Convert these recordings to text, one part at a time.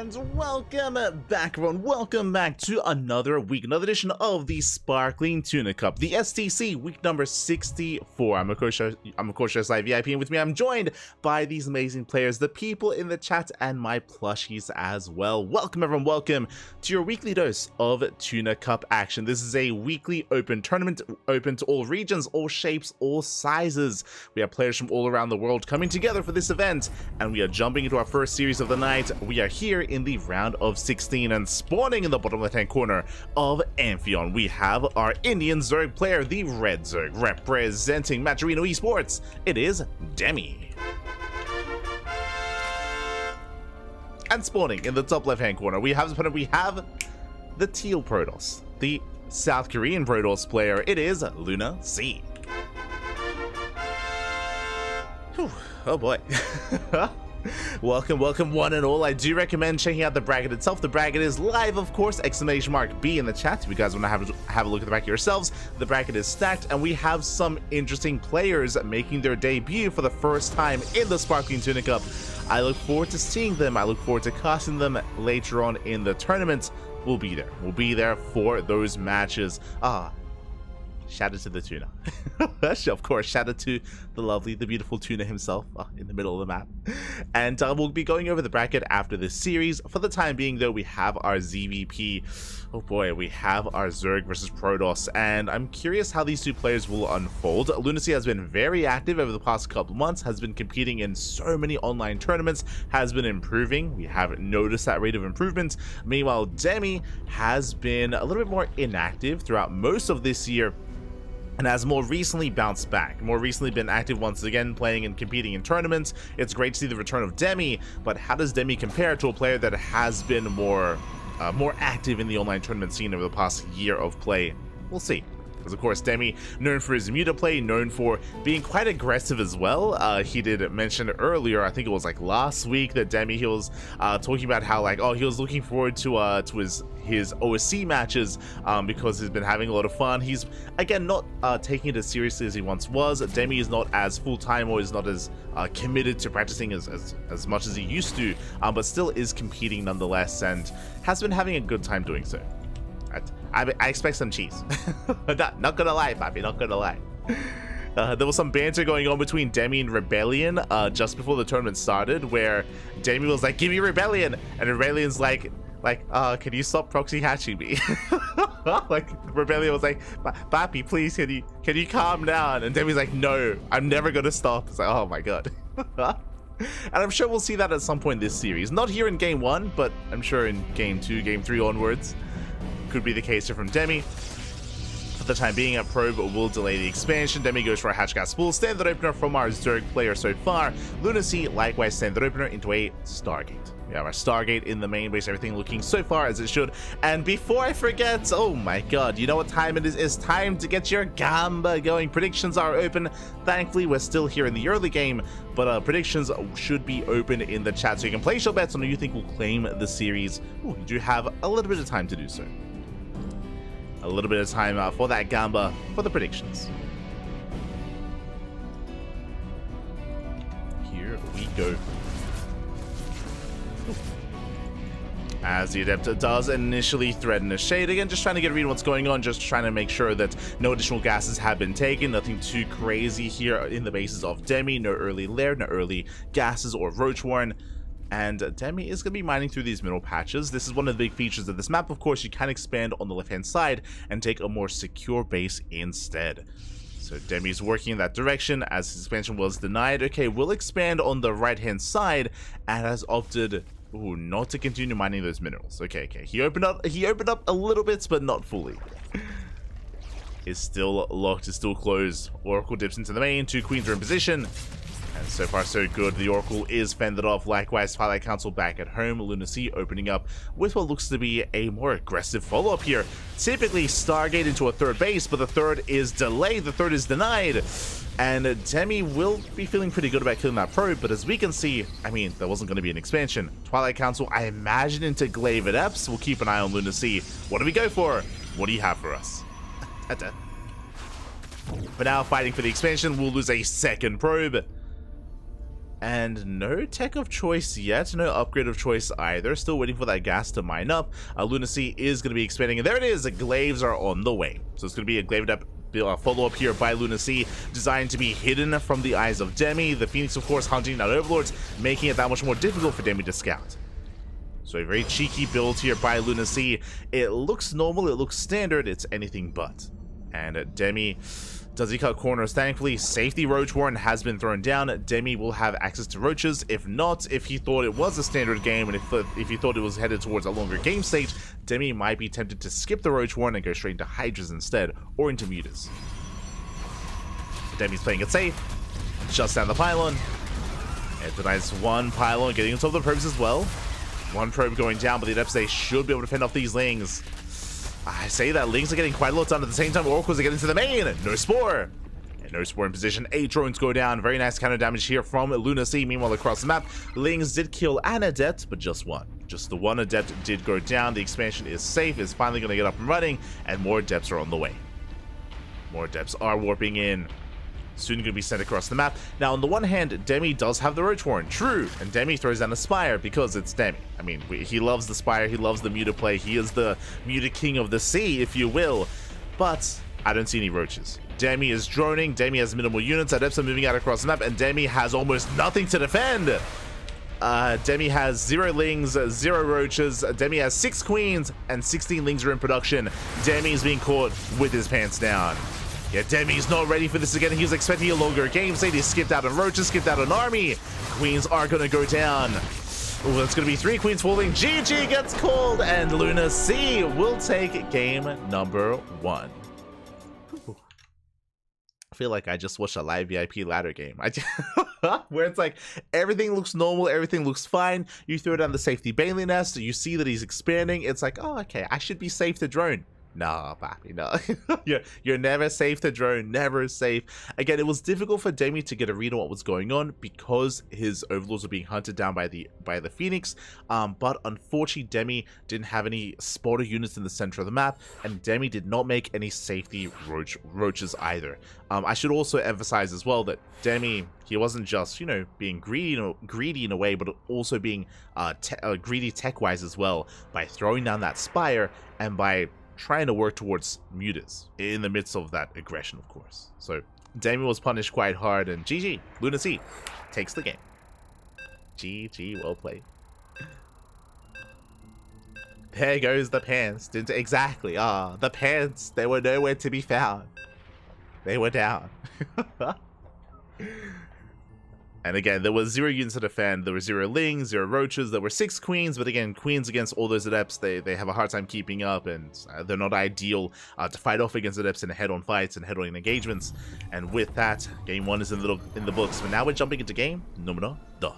And welcome back, everyone. Welcome back to another week, another edition of the Sparkling Tuna Cup, the STC week number 64. I'm of course Live VIP, and with me I'm joined by these amazing players, the people in the chat, and my plushies as well. Welcome, everyone. Welcome to your weekly dose of Tuna Cup action. This is a weekly open tournament, open to all regions, all shapes, all sizes. We have players from all around the world coming together for this event, and we are jumping into our first series of the night. We are here in the round of 16 and spawning in the bottom left-hand corner of Amphion. We have our Indian Zerg player, the Red Zerg, representing Maturino Esports. It is Demi. And spawning in the top left-hand corner, we have the Teal Protoss, the South Korean Protoss player. It is Luna C. Whew, oh boy. Welcome one and all. I do recommend checking out the bracket itself. The bracket is live, of course, !B in the chat if you guys want to have a look at the bracket yourselves. The bracket is stacked, and we have some interesting players making their debut for the first time in the Sparkling Tuna Cup. I look forward to seeing them. I look forward to casting them later on in the tournament. We'll be there. We'll be there for those matches. Shout out to the tuna. Of course, shout out to the lovely, the beautiful tuna himself in the middle of the map. And we'll be going over the bracket after this series. For the time being, though, we have our ZVP. Oh boy, we have our Zerg versus Protoss, and I'm curious how these two players will unfold. Lunacy has been very active over the past couple months, has been competing in so many online tournaments, has been improving. We have noticed that rate of improvement. Meanwhile, Demi has been a little bit more inactive throughout most of this year, and has more recently bounced back, more recently been active once again, playing and competing in tournaments. It's great to see the return of Demi, but how does Demi compare to a player that has been more active in the online tournament scene over the past year of play? We'll see. Because of course, Demi, known for his muta play, known for being quite aggressive as well. He did mention earlier, I think it was like last week, that Demi, he was talking about how he was looking forward to his OSC matches because he's been having a lot of fun. He's again not taking it as seriously as he once was. Demi is not as full-time or is not as committed to practicing as much as he used to, but still is competing nonetheless and has been having a good time doing so. I expect some cheese. Not gonna lie, Papi, not gonna lie. There was some banter going on between Demi and Rebellion just before the tournament started, where Demi was like, "Give me Rebellion," and Rebellion's like, can you stop proxy hatching me? Like, Rebellion was like, "Papi, please, can you calm down?" And Demi's like, "No, I'm never gonna stop." It's like, oh my god. And I'm sure we'll see that at some point this series. Not here in Game 1, but I'm sure in Game 2, Game 3 onwards. Could be the case here from Demi. For the time being, a probe will delay the expansion. Demi goes for a hatch gas spool. Standard opener from our Zerg player so far. Lunacy, likewise, standard opener into a Stargate. We have our Stargate in the main base, everything looking so far as it should. And before I forget, oh my god, you know what time it is? It's time to get your Gamba going. Predictions are open. Thankfully, we're still here in the early game, but predictions should be open in the chat, so you can place your bets on who you think will claim the series. Ooh, you do have a little bit of time to do so. A little bit of time for that Gamba for the predictions. Here we go. As the Adepta does initially threaten a shade. Again, just trying to get a read on what's going on, just trying to make sure that no additional gases have been taken. Nothing too crazy here in the bases of Demi. No early lair, no early gases or Roach Warren. And Demi is going to be mining through these middle patches. This is one of the big features of this map. Of course, you can expand on the left-hand side and take a more secure base instead. So Demi's working in that direction as his expansion was denied. Okay, we'll expand on the right-hand side and has opted not to continue mining those minerals. Okay. He opened up a little bit, but not fully. Is still locked, is still closed. Oracle dips into the main. Two queens are in position. And so far, so good. The Oracle is fended off. Likewise, Twilight Council back at home. Lunacy opening up with what looks to be a more aggressive follow-up here. Typically, Stargate into a third base, but the third is delayed. The third is denied. And Demi will be feeling pretty good about killing that probe, but as we can see, I mean, there wasn't going to be an expansion. Twilight Council, I imagine, into Glaive at Eps. We'll keep an eye on Lunacy. What do we go for? What do you have for us? But now, fighting for the expansion, we'll lose a second probe. And no tech of choice yet, no upgrade of choice either. Still waiting for that gas to mine up. Lunacy is going to be expanding, and there it is. The glaives are on the way. So it's going to be a glaive follow-up here by Lunacy, designed to be hidden from the eyes of Demi. The Phoenix, of course, hunting out Overlords, making it that much more difficult for Demi to scout. So a very cheeky build here by Lunacy. It looks normal, it looks standard, it's anything but. And Demi, does he cut corners? Thankfully, safety Roach Warren has been thrown down. Demi will have access to Roaches. If not, if he thought it was a standard game, and if he thought it was headed towards a longer game stage, Demi might be tempted to skip the Roach Warren and go straight into Hydras instead, or into Mutas. Demi's playing it safe, shuts down the pylon, and denies one pylon, getting on top of the probes as well. One probe going down, but the Adepts, they should be able to fend off these Lings. I say that Lings are getting quite a lot done at the same time. Oracles are getting to the main. No Spore. And no Spore in position. 8 drones go down. Very nice counter damage here from Lunacy. Meanwhile, across the map, Lings did kill an Adept, but just one. Just the one Adept did go down. The expansion is safe. It's finally going to get up and running, and more Adepts are on the way. More Adepts are warping in. Soon going to be sent across the map. Now, on the one hand, Demi does have the Roach Warren, true, and Demi throws down a Spire because it's Demi. I mean, he loves the Spire, he loves the Muta play, he is the Muta king of the sea, if you will, but I don't see any Roaches. Demi is droning, Demi has minimal units, Adepts are moving out across the map, and Demi has almost nothing to defend. Demi has 0 Lings, 0 Roaches, Demi has 6 Queens, and 16 Lings are in production. Demi is being caught with his pants down. Yeah, Demi's not ready for this again. He was expecting a longer game state. He skipped out on Roaches, skipped out on Army. Queens are going to go down. Oh, that's going to be 3 Queens falling. GG gets called, and Lunacy will take game number 1. Ooh. I feel like I just watched a live VIP ladder game. Where it's like, everything looks normal, everything looks fine. You throw down the safety Bailey nest, you see that he's expanding. It's like, oh, okay, I should be safe to drone. Nah, papi, no. You're never safe to drone, never safe. Again, it was difficult for Demi to get a read on what was going on because his Overlords were being hunted down by the Phoenix. But unfortunately, Demi didn't have any spotter units in the center of the map, and Demi did not make any safety Roaches either. I should also emphasize as well that Demi, he wasn't just, you know, being greedy in a way, but also being greedy tech-wise as well, by throwing down that Spire and by trying to work towards Mutas in the midst of that aggression, of course. So Demi was punished quite hard, and GG, Lunacy takes the game. GG, well played. There goes the pants. Exactly, the pants, they were nowhere to be found. They were down. And again, there was 0 units to defend, there were 0 Lings, 0 Roaches, there were 6 Queens, but again, Queens against all those Adepts, they have a hard time keeping up, and they're not ideal to fight off against Adepts in head-on fights and head-on engagements. And with that, game 1 is in the books, but now we're jumping into game numero 2.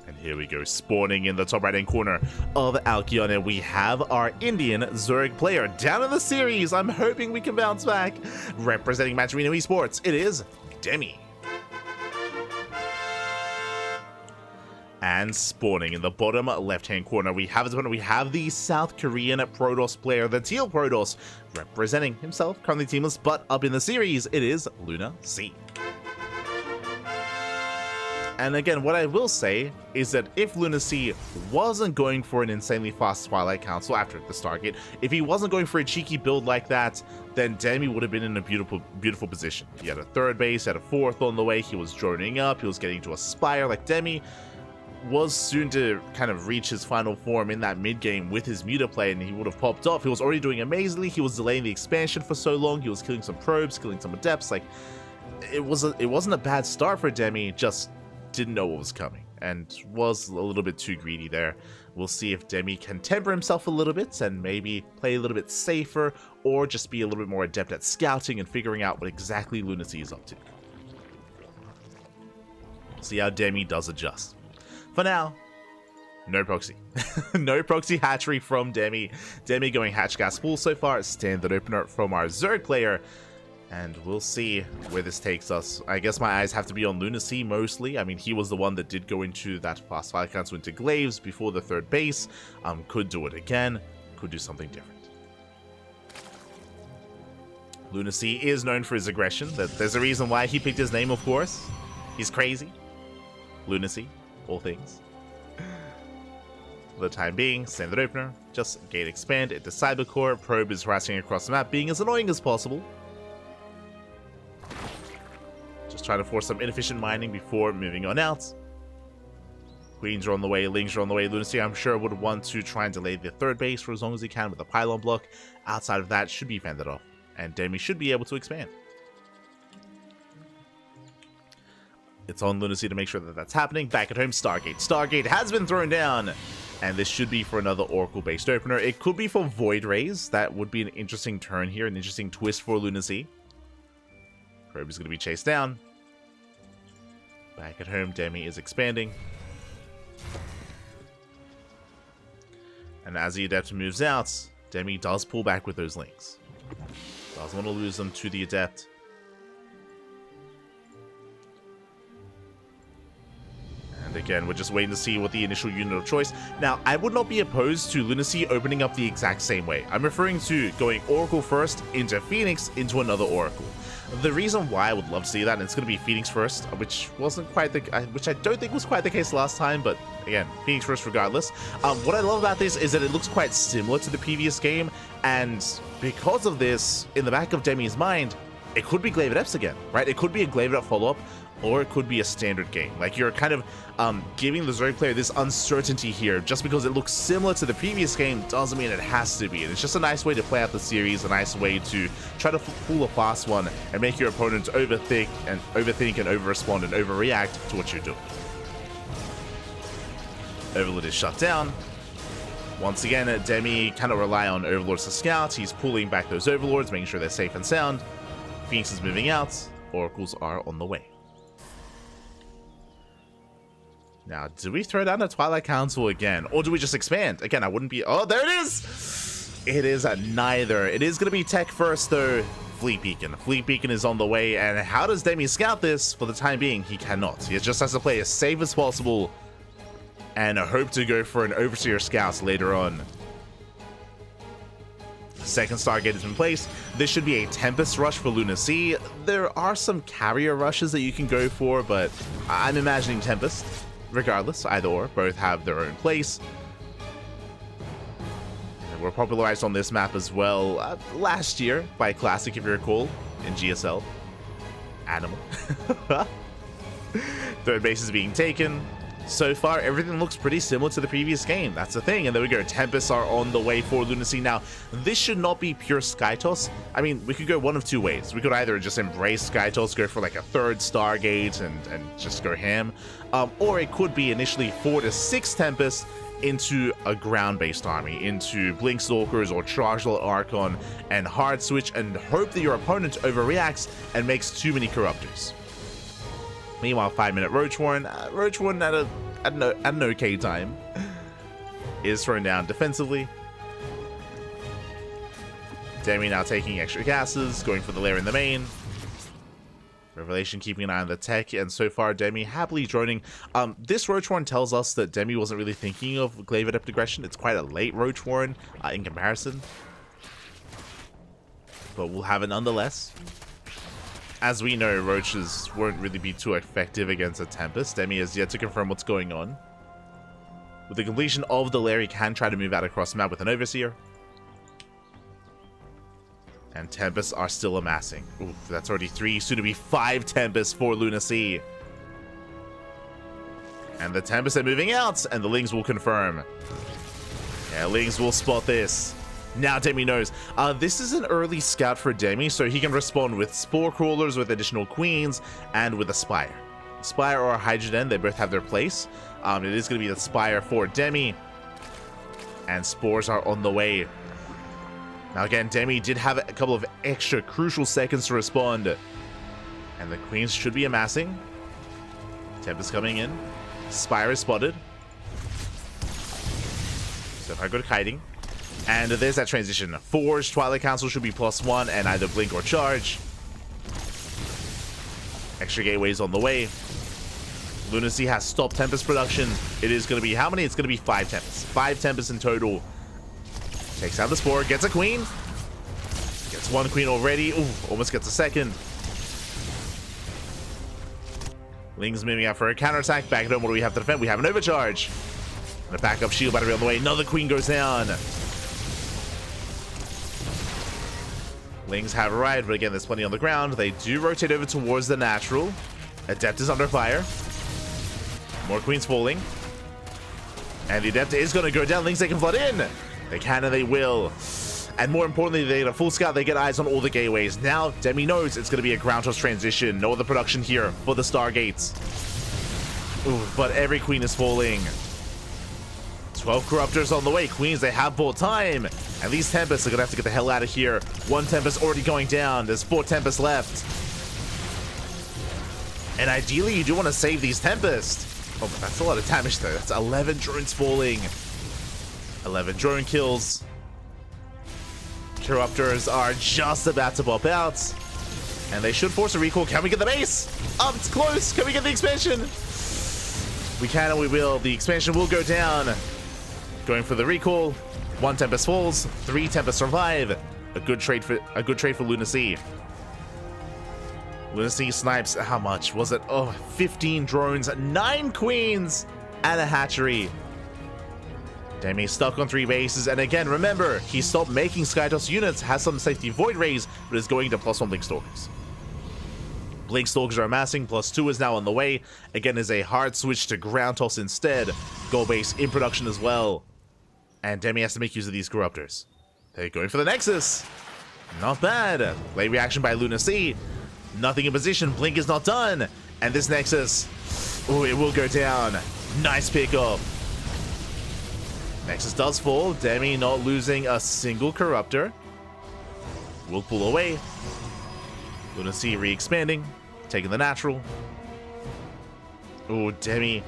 And here we go, spawning in the top right-hand corner of Alkion, and we have our Indian Zerg player down in the series. I'm hoping we can bounce back. Representing Matcherino Esports, it is Demi. And spawning in the bottom left-hand corner, we have the South Korean Protoss player, the Teal Protoss, representing himself, currently teamless, but up in the series, it is Lunacy. And again, what I will say is that if Lunacy wasn't going for an insanely fast Twilight Council after the Stargate, if he wasn't going for a cheeky build like that, then Demi would have been in a beautiful position. He had a 3rd base, he had a 4th on the way, he was droning up, he was getting to a Spire. Like, Demi was soon to kind of reach his final form in that mid-game with his Muta play, and he would have popped off. He was already doing amazingly, he was delaying the expansion for so long, he was killing some probes, killing some Adepts. Like, it wasn't a bad start for Demi, just didn't know what was coming, and was a little bit too greedy there. We'll see if Demi can temper himself a little bit and maybe play a little bit safer, or just be a little bit more adept at scouting and figuring out what exactly Lunacy is up to. See how Demi does adjust. For now, no proxy. No proxy hatchery from Demi. Demi going hatch gas full so far. Standard opener from our Zerg player. And we'll see where this takes us. I guess my eyes have to be on Lunacy mostly. I mean, he was the one that did go into that fast fire council into Glaives before the 3rd base. Could do it again. Could do something different. Lunacy is known for his aggression. There's a reason why he picked his name, of course. He's crazy. Lunacy, all things. For the time being, standard opener, just gate expand into Cybercore. Probe is harassing across the map, being as annoying as possible. Just trying to force some inefficient mining before moving on out. Queens are on the way, Lings are on the way. Lunacy, I'm sure, would want to try and delay the third base for as long as he can with a pylon block. Outside of that, should be fended off, and Demi should be able to expand. It's on Lunacy to make sure that that's happening. Back at home, Stargate. Stargate has been thrown down, and this should be for another Oracle-based opener. It could be for Void Rays. That would be an interesting turn here, an interesting twist for Lunacy. Probe is going to be chased down. Back at home, Demi is expanding. And as the Adept moves out, Demi does pull back with those links. Doesn't want to lose them to the Adept. And again, we're just waiting to see what the initial unit of choice. Now, I would not be opposed to Lunacy opening up the exact same way. I'm referring to going Oracle first, into Phoenix, into another Oracle. The reason why I would love to see that, and it's going to be Phoenix first, which I don't think was quite the case last time, but again, Phoenix first regardless. What I love about this is that it looks quite similar to the previous game, and because of this, in the back of Demi's mind, it could be Glaive Adepts again, right? It could be a Glaive Adept follow-up, or it could be a standard game. Like, you're kind of giving the Zerg player this uncertainty here. Just because it looks similar to the previous game doesn't mean it has to be. And it's just a nice way to play out the series, a nice way to try to pull a fast one and make your opponent overthink and over-respond and overreact to what you're doing. Overlord is shut down. Once again, Demi kind of rely on Overlords to scout. He's pulling back those Overlords, making sure they're safe and sound. Phoenix is moving out. Oracles are on the way. Now, do we throw down a Twilight Council again? Or do we just expand? Again, I wouldn't be... Oh, there it is! It is neither. It is going to be tech first, though. Fleet Beacon. Fleet Beacon is on the way, and how does Demi scout this? For the time being, he cannot. He just has to play as safe as possible and hope to go for an Overseer Scout later on. Second Stargate has been placed. This should be a Tempest rush for Lunacy. There are some carrier rushes that you can go for, but I'm imagining Tempest. Regardless, either or, both have their own place. And were popularized on this map as well last year by Classic, if you recall, in GSL. Animal. Third base is being taken. So far, everything looks pretty similar to the previous game. That's the thing. And there we go. Tempests are on the way for Lunacy. Now, this should not be pure Skytoss. I mean, we could go one of two ways. We could either just embrace Skytoss, go for like a third Stargate and just go ham. Or it could be initially 4 to 6 Tempests into a ground-based army, into Blink Stalkers or Chargeable Archon and hard switch and hope that your opponent overreacts and makes too many Corruptors. Meanwhile, 5-minute Roach Warren at an okay time is thrown down defensively. Demi now taking extra gases, going for the lair in the main. Revelation keeping an eye on the tech, and so far Demi happily droning. This Roach Warren tells us that Demi wasn't really thinking of Glaive Adept aggression. It's quite a late Roach Warren in comparison, but we'll have it nonetheless. As we know, Roaches won't really be too effective against a Tempest. Demi has yet to confirm what's going on. With the completion of the lair, he can try to move out across the map with an Overseer. And Tempests are still amassing. Oof, that's already 3, soon to be 5 Tempests for Lunacy. And the Tempests are moving out, and the Lings will confirm. Yeah, Lings will spot this. Now Demi knows. This is an early scout for Demi, so he can respond with Spore Crawlers, with additional Queens, and with a Spire. Spire or Hydrogen, they both have their place. It is going to be the Spire for Demi. And Spores are on the way. Now again, Demi did have a couple of extra crucial seconds to respond. And the Queens should be amassing. Tempest coming in. Spire is spotted. So if I go to kiting. And there's that transition. Forge, Twilight Council should be +1 and either blink or charge. Extra gateways on the way. Lunacy has stopped Tempest production. It is going to be, how many? It's going to be 5 Tempests. 5 Tempests in total. Takes out the Spore, gets a Queen. Gets 1 Queen already. Ooh, almost gets a second. Ling's moving out for a counterattack. Back at home, what do we have to defend? We have an overcharge. And a backup shield battery on the way. Another queen goes down. Lings have arrived, but again, there's plenty on the ground. They do rotate over towards the natural. Adept is under fire. More queens falling. And the Adept is going to go down. Lings, they can flood in. They can and they will. And more importantly, they get a full scout. They get eyes on all the gateways. Now, Demi knows it's going to be a ground toss transition. No other production here for the Stargates. Ooh, but every queen is falling. 12 Corruptors on the way. Queens, they have bought time. And these Tempests are going to have to get the hell out of here. One Tempest already going down. There's 4 Tempests left. And ideally, you do want to save these Tempests. Oh, but that's a lot of damage, though. That's 11 drones falling. 11 drone kills. Corruptors are just about to pop out. And they should force a recall. Can we get the base? Oh, it's close. Can we get the expansion? We can and we will. The expansion will go down. Going for the recall. 1 Tempest falls. 3 Tempests survive. A good trade for Lunacy. Lunacy snipes. How much was it? Oh, 15 drones, 9 queens, and a hatchery. Demi stuck on 3 bases, and again, remember, he stopped making Skytoss units, has some safety Void Rays, but is going to +1 Blink Stalkers. Blink Stalkers are amassing, +2 is now on the way. Again, is a hard switch to ground toss instead. Gold base in production as well. And Demi has to make use of these Corruptors. They're going for the Nexus. Not bad. Late reaction by Lunacy. Nothing in position. Blink is not done. And this Nexus, oh, it will go down. Nice pickup. Nexus does fall. Demi not losing a single Corruptor. Will pull away. Lunacy re-expanding. Taking the natural. Oh, Demi.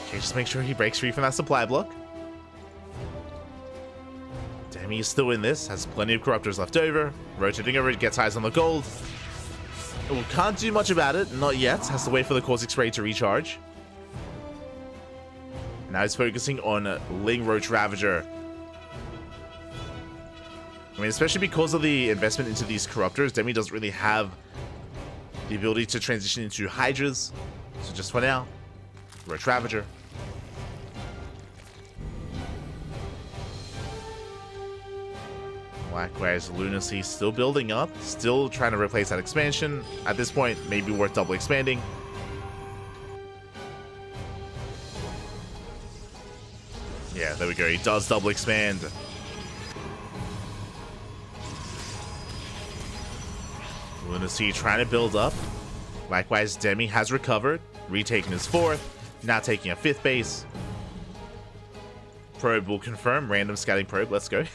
Okay, just make sure he breaks free from that supply block. Demi is still in this. Has plenty of Corruptors left over. Rotating over, it gets eyes on the gold. Oh, can't do much about it. Not yet. Has to wait for the Caustic Spray to recharge. Now he's focusing on Ling Roach Ravager. I mean, especially because of the investment into these Corruptors, Demi doesn't really have the ability to transition into Hydras. So just for now, Roach Ravager. Likewise, Lunacy still building up, still trying to replace that expansion. At this point, maybe worth double expanding. Yeah, there we go. He does double expand. Lunacy trying to build up. Likewise, Demi has recovered, retaking his 4th, now taking a 5th base. Probe will confirm. Random scouting probe. Let's go.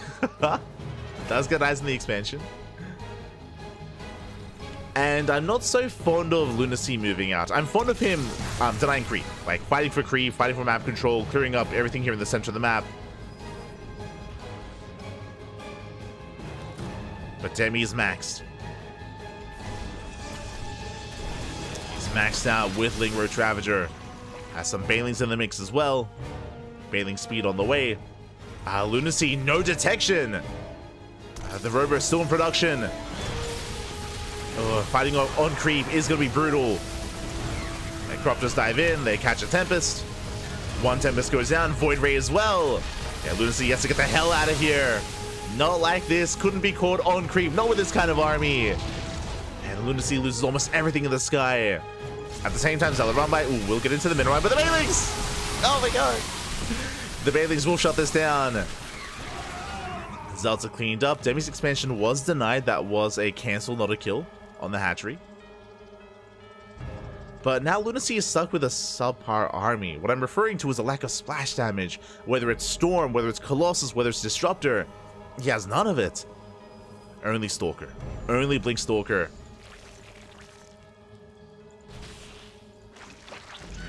Does get eyes on the expansion. And I'm not so fond of Lunacy moving out. I'm fond of him denying creep. Like, fighting for creep, fighting for map control, clearing up everything here in the center of the map. But Demi is maxed. He's maxed out with Ling Roach Ravager. Has some Banelings in the mix as well. Bailing speed on the way. Lunacy, no detection. The Robo is still in production. Fighting on creep is going to be brutal. And Corruptors dive in. They catch a Tempest. 1 Tempest goes down. Void Ray as well. Yeah, Lunacy has to get the hell out of here. Not like this. Couldn't be caught on creep. Not with this kind of army. And Lunacy loses almost everything in the sky. At the same time, Zelarumbai, ooh, we'll get into the mineral, but the Banelings! Oh my god! The Banelings will shut this down. Zelda cleaned up. Demi's expansion was denied. That was a cancel, not a kill on the hatchery. But now Lunacy is stuck with a subpar army. What I'm referring to is a lack of splash damage. Whether it's Storm, whether it's Colossus, whether it's Disruptor. He has none of it. Only Stalker. Only Blink Stalker.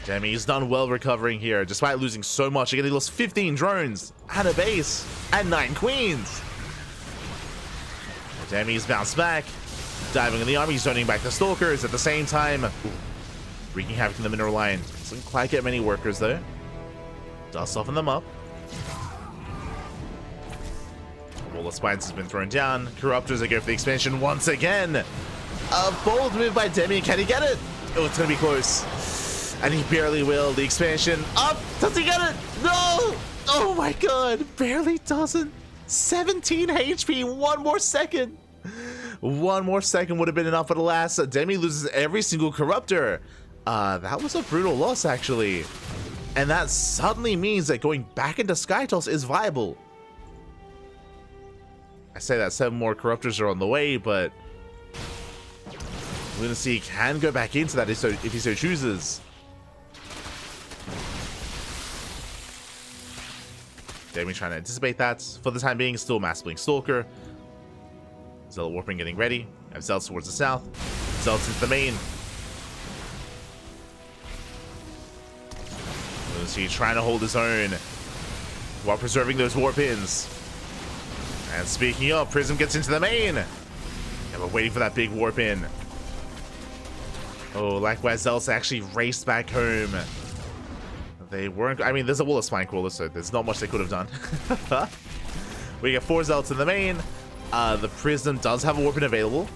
Demi has done well recovering here, despite losing so much. Again, he lost 15 drones, and a base, and 9 queens. Demi's bounced back, diving in the army, zoning back the Stalkers at the same time. Ooh, wreaking havoc in the mineral line. Doesn't quite get many workers though. Does soften them up. Wall of Spines has been thrown down. Corruptors, they go for the expansion once again. A bold move by Demi. Can he get it? Oh, it's going to be close. And he barely will. The expansion up. Does he get it? No! Oh my god. Barely doesn't. 17 HP. One more second. One more second would have been enough for the last. Demi loses every single corruptor. That was a brutal loss, actually. And that suddenly means that going back into Skytoss is viable. I say that 7 more corruptors are on the way, but Lunacy can go back into that if he so chooses. Demi trying to anticipate that. For the time being, still Mass Blink Stalker. Zealot Warping getting ready. I have Zealots towards the south. Zealots into the main. Lunacy trying to hold his own while preserving those warp pins. And speaking of, Prism gets into the main. And we're waiting for that big warp in. Oh, likewise, Zealots actually raced back home. They weren't. I mean, there's a wall of Spine Crawlers, so there's not much they could have done. We get 4 Zealots in the main. The Prism does have a warp in available.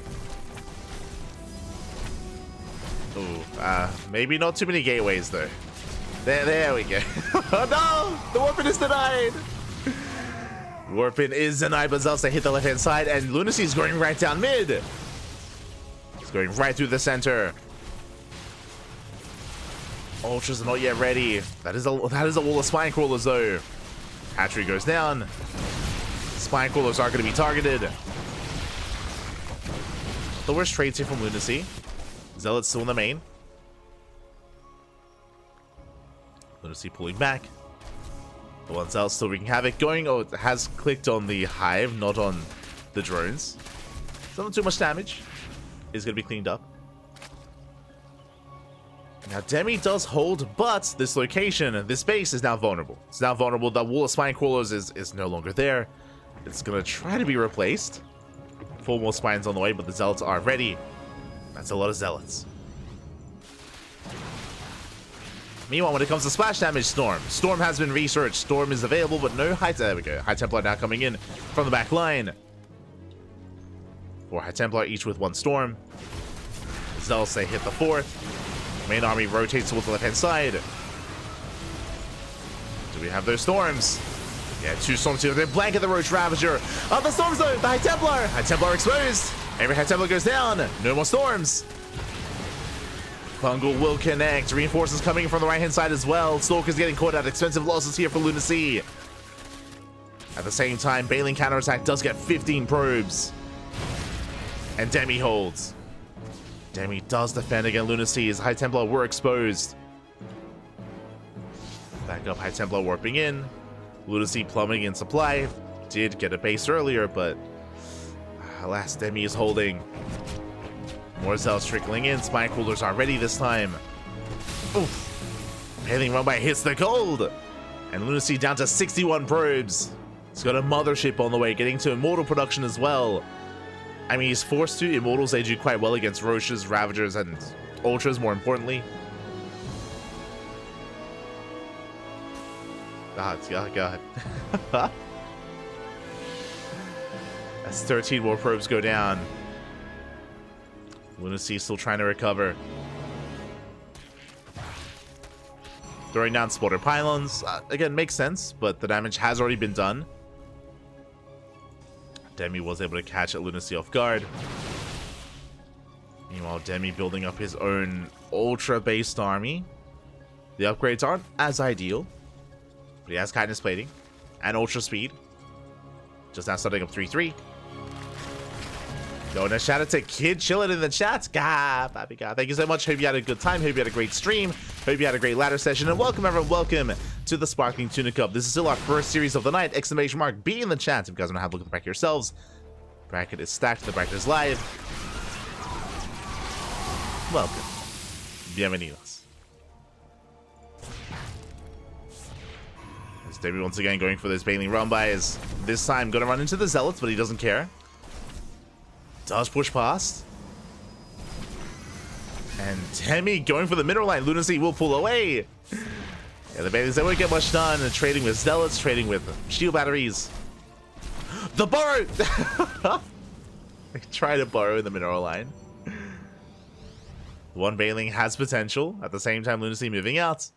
Oh, maybe not too many gateways, though. There we go. Oh no! The warp in is denied! Warpin is denied, but Zealots hit the left-hand side, and Lunacy is going right down mid. It's going right through the center. Ultras are not yet ready. That is a wall of Spine Crawlers, though. Hatchery goes down. Spine Crawlers are going to be targeted. The worst trades here from Lunacy. Zealot's still in the main. Lunacy pulling back. The one Zealot still wreaking havoc. Going, oh, it has clicked on the hive, not on the drones. So not too much damage. Is going to be cleaned up. Now, Demi does hold, but this location, this base is now vulnerable. It's now vulnerable. The wall of Spine Crawlers is no longer there. It's going to try to be replaced. 4 more spines on the way, but the Zealots are ready. That's a lot of Zealots. Meanwhile, when it comes to splash damage, Storm has been researched. Storm is available, but no High... There we go. High Templar now coming in from the back line. 4 High Templar, each with 1 Storm. Zealots, they hit the 4th. Main army rotates towards the left-hand side. Do we have those Storms? Yeah, 2 Storms here. They blanket the Roach Ravager. Oh, the Storms, though! The High Templar! High Templar exposed! Every High Templar goes down. No more Storms. Fungal will connect. Reinforcements coming from the right-hand side as well. Stalker's getting caught out. Expensive losses here for Lunacy. At the same time, Baleen counterattack does get 15 probes. And Demi holds. Demi does defend against Lunacy as High Templar were exposed. Back up, High Templar warping in. Lunacy plummeting in supply. Did get a base earlier, but alas, Demi is holding. More Zealots trickling in. Spine Crawlers are ready this time. Oof. Baleen run by hits the gold. And Lunacy down to 61 probes. He's got a mothership on the way, getting to Immortal production as well. I mean, he's forced to. Immortals, they do quite well against Roaches, Ravagers, and Ultras, more importantly. Oh, God. As 13 more probes go down. Lunacy still trying to recover. Throwing down spotter pylons. Again, makes sense, but the damage has already been done. Demi was able to catch at Lunacy off guard. Meanwhile, Demi building up his own ultra-based army. The upgrades aren't as ideal, but he has Kindness Plating and Ultra Speed. Just now starting up 3-3. Going to shout out to Kid chilling in the chat. God, baby God. Thank you so much. Hope you had a good time. Hope you had a great stream. Hope you had a great ladder session. And welcome, everyone. Welcome to the Sparkling Tuna Cup. This is still our first series of the night. Exclamation mark B in the chat if you guys want to have a look at the bracket yourselves. Bracket is stacked. The bracket is live. Welcome. Bienvenidos. As Demi once again going for those Baleen run-bys. This time going to run into the Zealots, but he doesn't care. Does push past. And Demi going for the middle line. Lunacy will pull away. Yeah, the Baleens, they won't get much done. And trading with Zealots, trading with shield batteries. The burrow! They try to burrow in the mineral line. One Bailing has potential. At the same time, Lunacy moving out.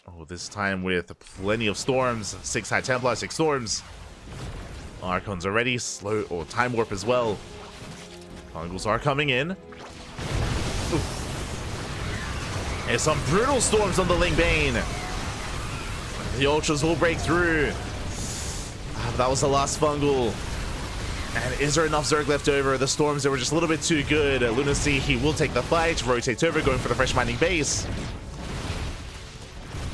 Oh, this time with plenty of storms. 6 High Templar, 6 storms. Archons are ready. Slow, or Time Warp as well. Fungals are coming in. Oof. And some brutal storms on the Lingbane. The Ultras will break through. That was the last Fungal. And is there enough Zerg left over? The storms, they were just a little bit too good. Lunacy, he will take the fight. Rotates over, going for the fresh mining base.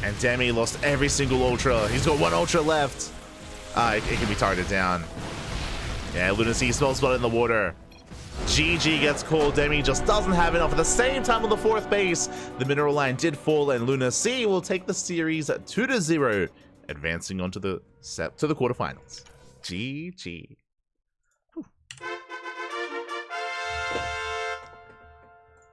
And Demi lost every single Ultra. He's got 1 Ultra left. It can be targeted down. Yeah, Lunacy smells blood in the water. GG gets called. Demi just doesn't have enough. At the same time on the 4th base, the mineral line did fall, and Lunacy will take the series 2-0, advancing onto the quarterfinals. GG.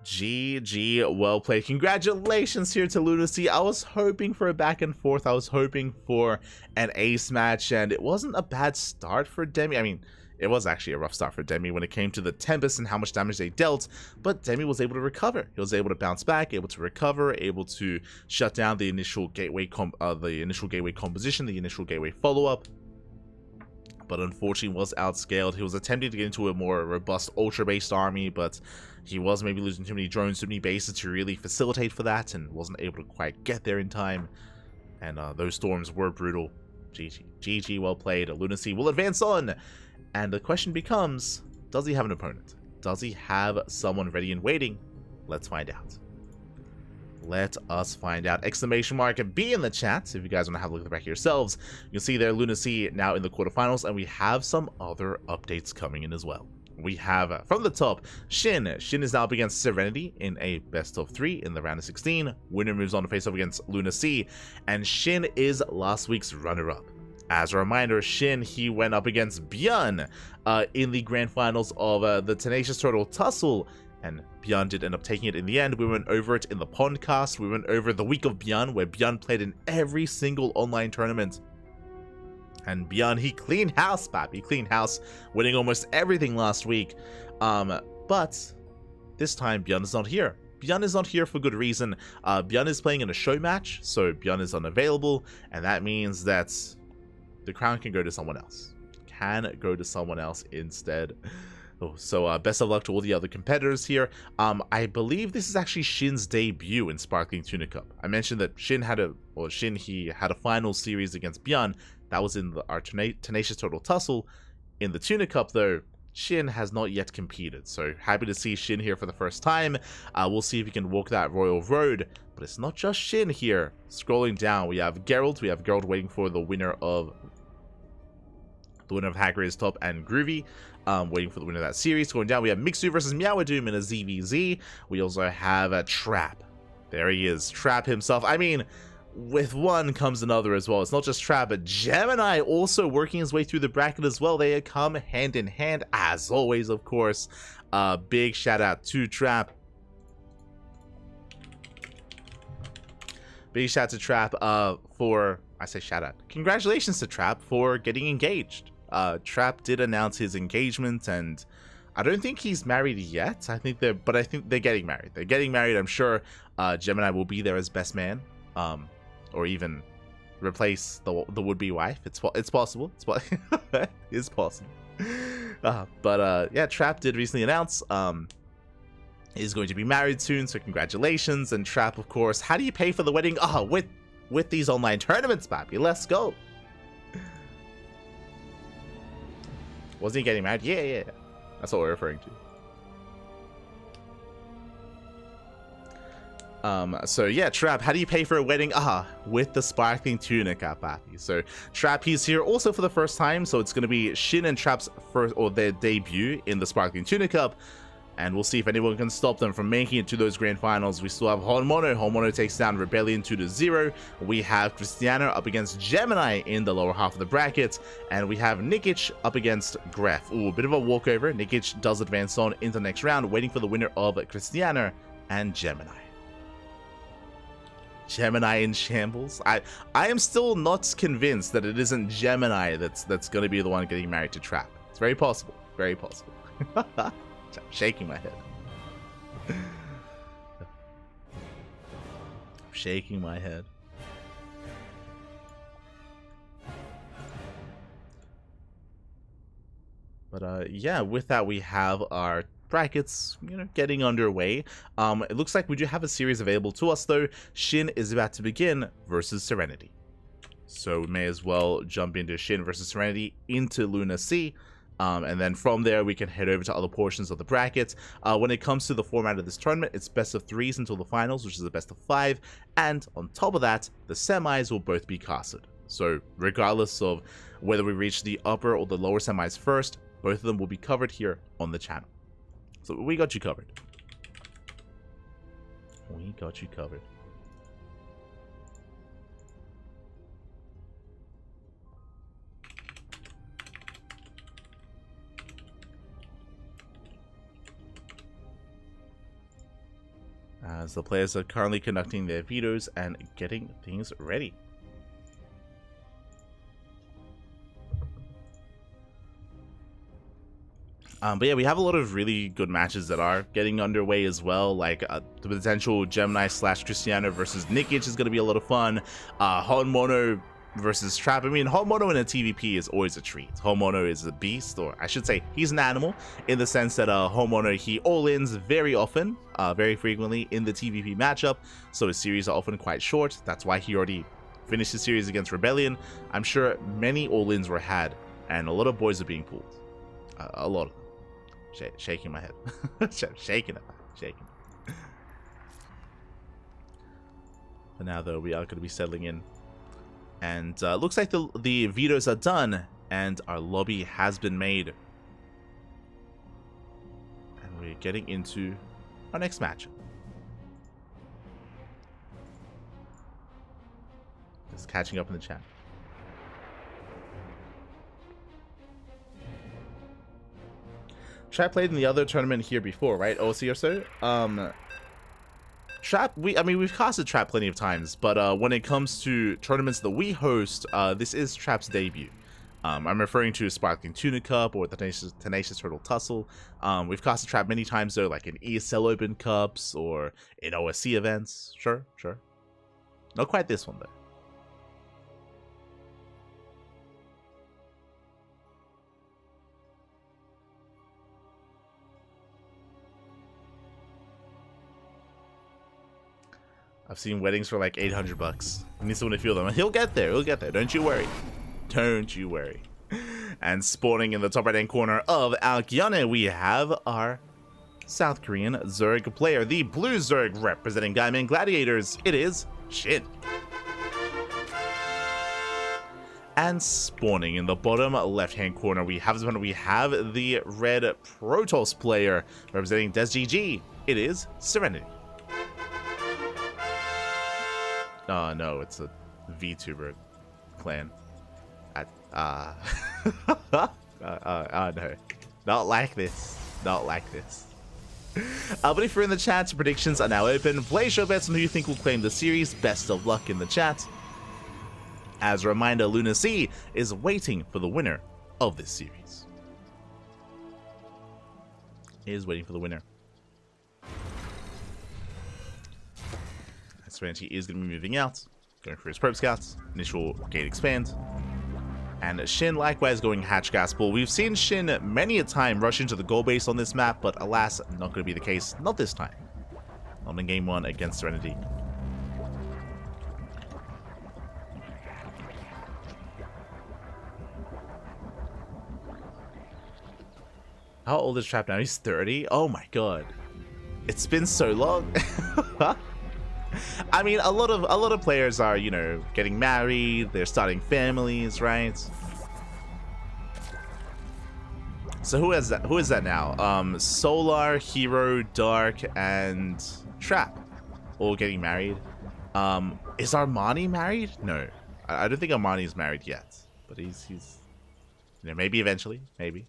GG, well played. Congratulations here to Lunacy. I was hoping for a back and forth. I was hoping for an ace match, and it wasn't a bad start for Demi. I mean, it was actually a rough start for Demi when it came to the Tempest and how much damage they dealt, but Demi was able to recover. He was able to bounce back, able to recover, able to shut down the initial gateway composition, the initial gateway follow-up. But unfortunately was outscaled. He was attempting to get into a more robust ultra-based army, but he was maybe losing too many drones, too many bases to really facilitate for that, and wasn't able to quite get there in time. And those storms were brutal. GG. GG, well played. Lunacy will advance on. And the question becomes, does he have an opponent? Does he have someone ready and waiting? Let's find out. Let us find out. Exclamation mark B in the chat if you guys want to have a look at the back yourselves. You'll see there Lunacy now in the quarterfinals, and we have some other updates coming in as well. We have from the top Shin. Shin is now up against Serenity in a best of 3 in the round of 16. Winner moves on to face off against Lunacy, and Shin is last week's runner-up. As a reminder, Shin, he went up against Björn in the grand finals of the Tenacious Turtle Tussle, and Björn did end up taking it in the end. We went over it in the podcast. We went over the week of Björn, where Björn played in every single online tournament. And Björn, he cleaned house, Pap. He cleaned house, winning almost everything last week. But this time, Björn is not here. Björn is not here for good reason. Björn is playing in a show match, so Björn is unavailable, and that means that the crown can go to someone else. Can go to someone else instead. Oh, so best of luck to all the other competitors here. I believe this is actually Shin's debut in Sparkling Tuna Cup. I mentioned that Shin had a final series against Björn. That was in our Tenacious Turtle Tussle. In the Tuna Cup, though, Shin has not yet competed. So happy to see Shin here for the first time. We'll see if he can walk that royal road. But it's not just Shin here. Scrolling down, we have Geralt. We have Geralt waiting for the winner of Hagrid's Top and Groovy. Waiting for the winner of that series. Going down, we have Mixu versus Meowadoom in a ZVZ. We also have a Trap. There he is, Trap himself. I mean, with one comes another as well. It's not just Trap, but Gemini also working his way through the bracket as well. They come hand in hand, as always, of course. Big shout out to Trap. Big shout out to Trap congratulations to Trap for getting engaged. Trap did announce his engagement, and I don't think he's married yet. I think they're getting married. They're getting married. I'm sure Gemini will be there as best man, or even replace the would-be wife. It's possible. It's possible. Yeah, Trap did recently announce is going to be married soon. So congratulations. And Trap, of course, how do you pay for the wedding? With these online tournaments, baby. Let's go. Wasn't he getting married? Yeah. That's what we're referring to. So yeah, Trap, how do you pay for a wedding? With the Sparkling Tuna Cup, baby. So Trap, he's here also for the first time. So it's going to be Shin and Trap's their debut in the Sparkling Tuna Cup. And we'll see if anyone can stop them from making it to those grand finals. We still have Honmono. Honmono takes down Rebellion 2-0. We have Cristiano up against Gemini in the lower half of the bracket. And we have Nikic up against Gref. Ooh, a bit of a walkover. Nikic does advance on into the next round, waiting for the winner of Cristiano and Gemini. Gemini in shambles. I am still not convinced that it isn't Gemini that's going to be the one getting married to Trap. It's very possible. Very possible. Shaking my head. Shaking my head. But yeah, with that we have our brackets, getting underway. It looks like we do have a series available to us though. Shin is about to begin versus Serenity. So we may as well jump into Shin versus Serenity into Luna Sea. And then from there, we can head over to other portions of the bracket. When it comes to the format of this tournament, it's best of 3s until the finals, which is the best of 5. And on top of that, the semis will both be casted. So regardless of whether we reach the upper or the lower semis first, both of them will be covered here on the channel. So we got you covered. We got you covered. As the players are currently conducting their vetoes and getting things ready. But yeah, we have a lot of really good matches that are getting underway as well. Like the potential Gemini / Cristiano versus Nikic is going to be a lot of fun. Honmono versus Trap. I mean, Honmono in a TVP is always a treat. Honmono is a beast, or I should say he's an animal, in the sense that Honmono, he all-ins very often, very frequently in the TVP matchup, so his series are often quite short. That's why he already finished his series against Rebellion. I'm sure many all-ins were had, and a lot of boys are being pulled. A lot of them. Shaking my head. Shaking it. Shaking. For now, though, we are going to be settling in. And looks like the vetoes are done, and our lobby has been made. And we're getting into our next match. Just catching up in the chat. Trap played in the other tournament here before, right? OC or so? Trap, we've casted Trap plenty of times, but when it comes to tournaments that we host, this is Trap's debut. I'm referring to Sparkling Tuna Cup or the Tenacious Turtle Tussle. We've casted Trap many times though, like in ESL Open Cups or in OSC events. Sure. Not quite this one though. I've seen weddings for like 800 bucks. I need someone to feel them. He'll get there. Don't you worry. Don't you worry. And spawning in the top right-hand corner of Alkyone, we have our South Korean Zerg player, the Blue Zerg representing Gaiman Gladiators. It is Shin. And spawning in the bottom left-hand corner, we have the red Protoss player representing DesGG. It is Serenity. Oh no, it's a VTuber clan. No, not like this. But if you're in the chat, predictions are now open. Place your bets on who you think will claim the series. Best of luck in the chat. As a reminder, Luna Sea is waiting for the winner of this series. Is waiting for the winner. Serenity is going to be moving out, going for his probe scouts, initial gate expand, and Shin likewise going hatch gas ball. We've seen Shin many a time rush into the goal base on this map, but alas, not going to be the case, not this time. Not in game 1 against Serenity. How old is Trap now? He's 30? Oh my god. It's been so long. I mean, a lot of players are, getting married, they're starting families, right? So who is that now? Solar, Hero, Dark, and Trap all getting married. Is Armani married? No. I don't think Armani's married yet. But he's maybe eventually, maybe.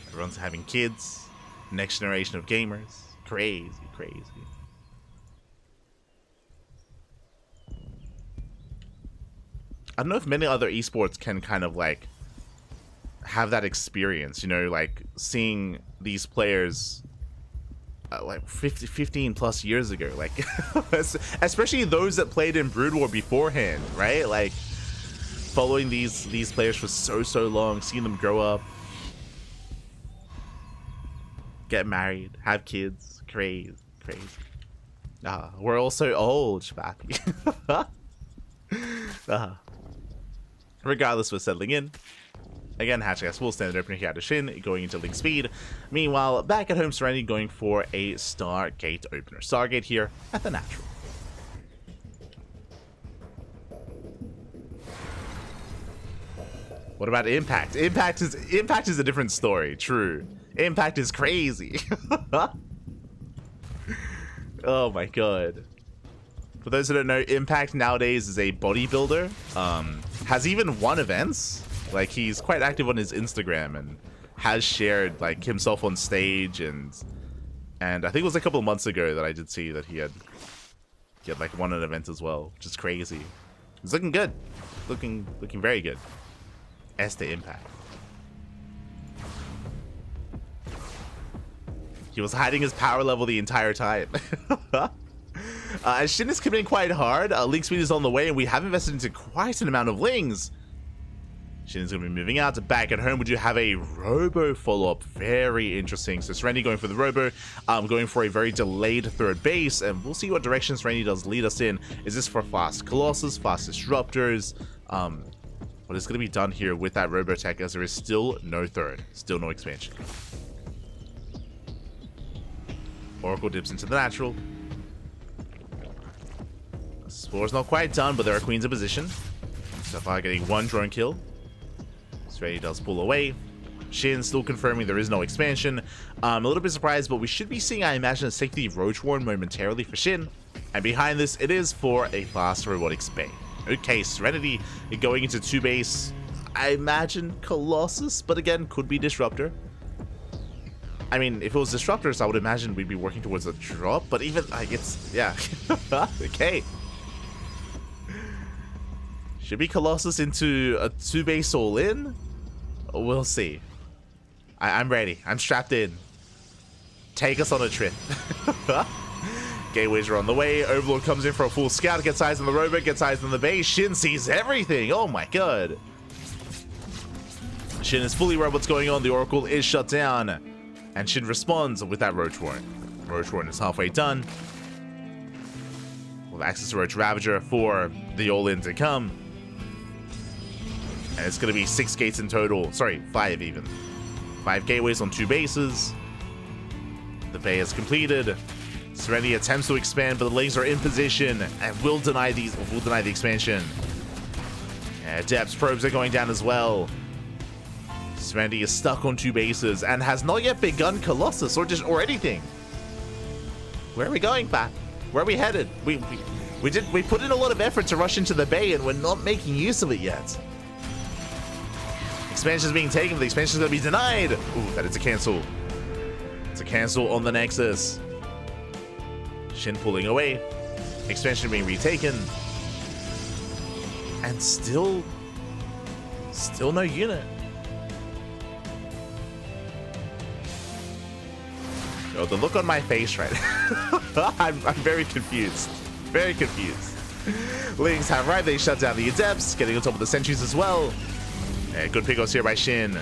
Everyone's having kids. Next generation of gamers. Crazy. I don't know if many other esports can kind of like have that experience, like seeing these players like 15 plus years ago, like especially those that played in Brood War beforehand, right? Like following these players for so long, seeing them grow up, get married, have kids, crazy. We're all so old, Shabappy. Regardless, we're settling in. Again, Hatchcast will stand opener here out of Shin, going into Link Speed. Meanwhile, back at home, Serenity going for a Stargate opener. Stargate here at the natural. What about Impact? Impact is a different story, true. Impact is crazy. Oh my god. For those who don't know, Impact nowadays is a bodybuilder. Has even won events. Like, he's quite active on his Instagram and has shared like himself on stage, and I think it was a couple of months ago that I did see that he had like won an event as well, which is crazy. He's looking good. Looking very good. Este Impact. He was hiding his power level the entire time. Shin is committing quite hard. Link Speed is on the way, and we have invested into quite an amount of Lings. Shin is going to be moving out. Back at home, would you have a Robo follow-up? Very interesting. So Serenity going for the Robo, going for a very delayed third base, and we'll see what direction Serenity does lead us in. Is this for fast Colossus, fast Disruptors? What is going to be done here with that Robo Tech, as there is still no third, still no expansion. Oracle dips into the natural. Spore's not quite done, but there are queens in position. So far getting one drone kill. Serenity does pull away. Shin still confirming there is no expansion. A little bit surprised, but we should be seeing, I imagine, a safety Roach Warren momentarily for Shin. And behind this, it is for a fast Robotics Bay. Okay, Serenity going into 2 base. I imagine Colossus, but again, could be Disruptor. I mean, if it was Disruptors, I would imagine we'd be working towards a drop, but even, like, it's, yeah. Okay. Should be Colossus into a 2 base all in? We'll see. I'm ready. I'm strapped in. Take us on a trip. Gateways are on the way. Overlord comes in for a full scout, gets eyes on the robot, gets eyes on the base. Shin sees everything. Oh my god. Shin is fully aware of what's going on. The Oracle is shut down. And Shin responds with that Roach Warren. Roach Warren is halfway done. We'll have access to Roach Ravager for the all-in to come. And it's going to be 6 gates in total. Sorry, 5 even. 5 gateways on 2 bases. The bay is completed. Serenity attempts to expand, but the Lings are in position and will deny the expansion. Depths probes are going down as well. Serenity is stuck on 2 bases and has not yet begun Colossus or anything. Where are we going, Pat? Where are we headed? We put in a lot of effort to rush into the bay, and we're not making use of it yet. Expansion is being taken, but the expansion is going to be denied. Ooh, that is a cancel. It's a cancel on the Nexus. Shin pulling away. Expansion being retaken. And still no unit. Oh, the look on my face right now. I'm very confused. Very confused. Lings have arrived. They shut down the Adepts, getting on top of the Sentries as well. Good pickups here by Shin.